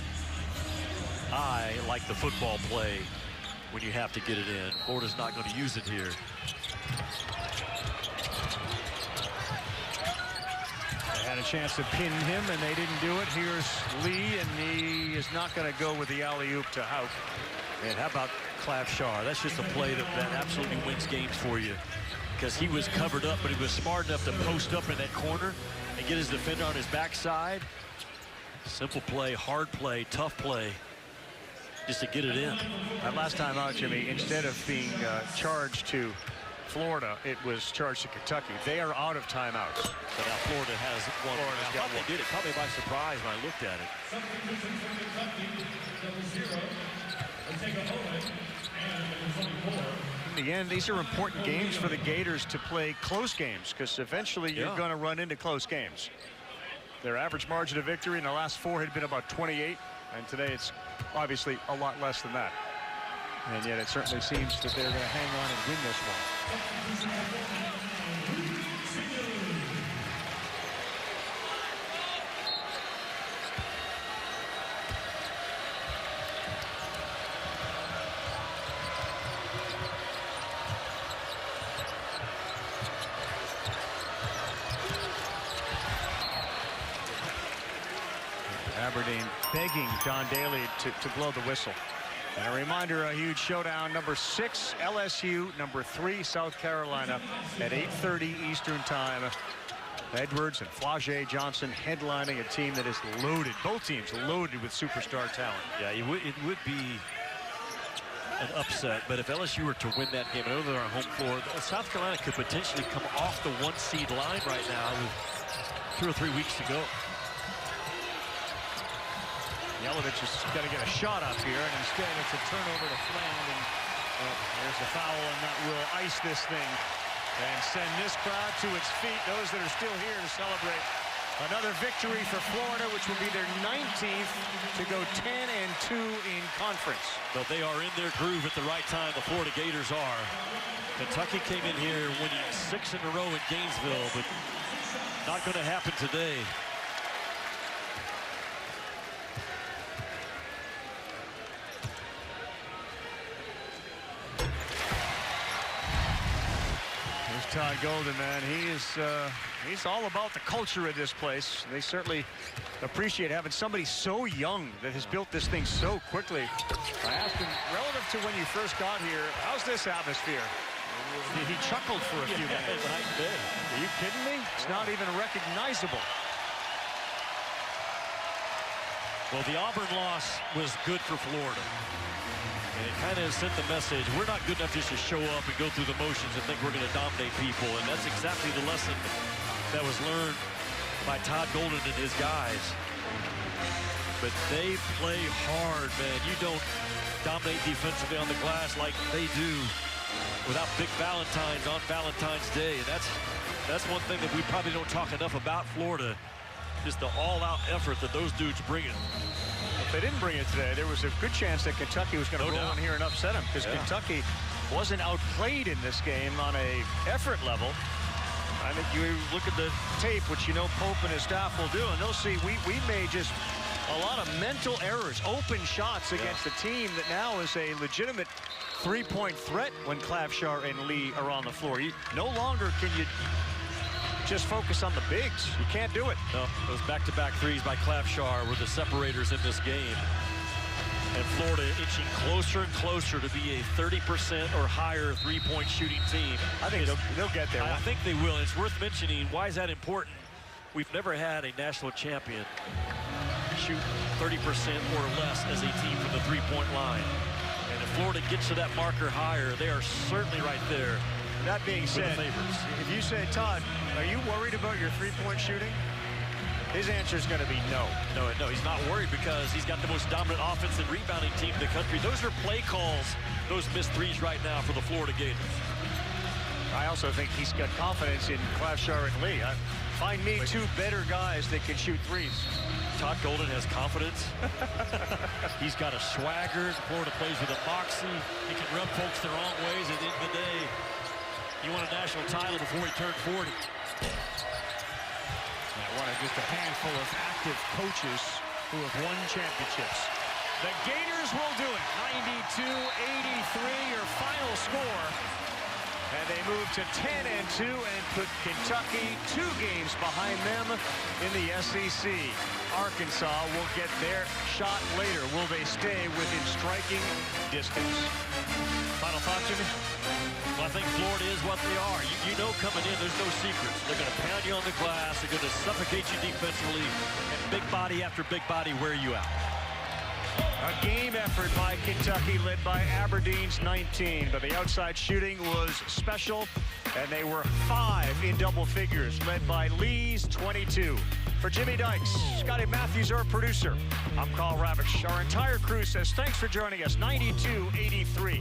I like the football play when you have to get it in. Florida's not going to use it here. They had a chance to pin him, and they didn't do it. Here's Lee, and he is not going to go with the alley-oop to Hauk. And how about Clavshar? That's just a play that absolutely wins games for you, because he was covered up, but he was smart enough to post up in that corner and get his defender on his backside. Simple play, hard play, tough play, just to get it in. That last time out, Jimmy, instead of being charged to Florida, it was charged to Kentucky. They are out of timeouts. So now Florida has one. I thought they did it. Caught me by surprise when I looked at it. In the end, these are important games for the Gators to play close games, because eventually you're going to run into close games. Their average margin of victory in the last 4 had been about 28, and today it's obviously a lot less than that. And yet it certainly seems that they're going to hang on and win this one. Aberdeen begging Don Daly to blow the whistle. And a reminder, a huge showdown. Number 6, LSU. Number 3, South Carolina at 8:30 Eastern Time. Edwards and Flau'jae Johnson headlining a team that is loaded. Both teams loaded with superstar talent. Yeah, it would be an upset, but if LSU were to win that game, I know they're on home floor, South Carolina could potentially come off the 1-seed line right now with 2 or 3 weeks to go. Jelavic is going to get a shot up here, and instead it's a turnover to Flan, and there's a foul, and that will ice this thing and send this crowd to its feet. Those that are still here to celebrate another victory for Florida, which will be their 19th to go 10-2 in conference. But they are in their groove at the right time. The Florida Gators are. Kentucky came in here winning 6 in a row in Gainesville, but Not going to happen today. There's Todd Golden, man. He's all about the culture of this place. They certainly appreciate having somebody so young that has built this thing so quickly. I asked him, relative to when you first got here, how's this atmosphere? He chuckled for a few minutes. Are you kidding me? It's not even recognizable. Well, the Auburn loss was good for Florida. And it kind of sent the message, we're not good enough just to show up and go through the motions and think we're going to dominate people. And that's exactly the lesson that was learned by Todd Golden and his guys. But they play hard, man. You don't dominate defensively on the glass like they do without Big Valentine's on Valentine's Day. And that's one thing that we probably don't talk enough about Florida, just the all-out effort that those dudes bring in. If they didn't bring it today, there was a good chance that Kentucky was going to roll in here and upset them, because Kentucky wasn't outplayed in this game on a effort level. I think you look at the tape, which you know Pope and his staff will do, and they'll see we made just a lot of mental errors, open shots against a team that now is a legitimate three-point threat when Clavshar and Lee are on the floor. No longer can you just focus on the bigs. You can't do it. No, those back-to-back threes by Clavshar were the separators in this game. And Florida inching closer and closer to be a 30% or higher three-point shooting team. I think they'll get there. I think they will. It's worth mentioning. Why is that important? We've never had a national champion shoot 30% or less as a team from the three-point line. And if Florida gets to that marker higher, they are certainly right there. That being said, if you say, Todd, are you worried about your three-point shooting? His answer is going to be no. No, he's not worried because he's got the most dominant offense and rebounding team in the country. Those are play calls, those missed threes right now for the Florida Gators. I also think he's got confidence in Clavshar and Lee. Find me two better guys that can shoot threes. Todd Golden has confidence. He's got a swagger. Florida plays with a moxie. He can rub folks the wrong ways. At the end of the day, he won a national title before he turned 40. One of just a handful of active coaches who have won championships. The Gators will do it. 92-83, your final score. And they move to 10-2 and put Kentucky 2 games behind them in the SEC. Arkansas will get their shot later. Will they stay within striking distance? Final thought, Jimmy? Well, I think Florida is what they are. You know coming in, there's no secrets. They're going to pound you on the glass. They're going to suffocate you defensively. And big body after big body wear you out. A game effort by Kentucky led by Aberdeen's 19. But the outside shooting was special. And they were 5 in double figures, led by Lee's 22. For Jimmy Dykes, Scotty Matthews, our producer, I'm Carl Ravitch. Our entire crew says thanks for joining us. 92-83.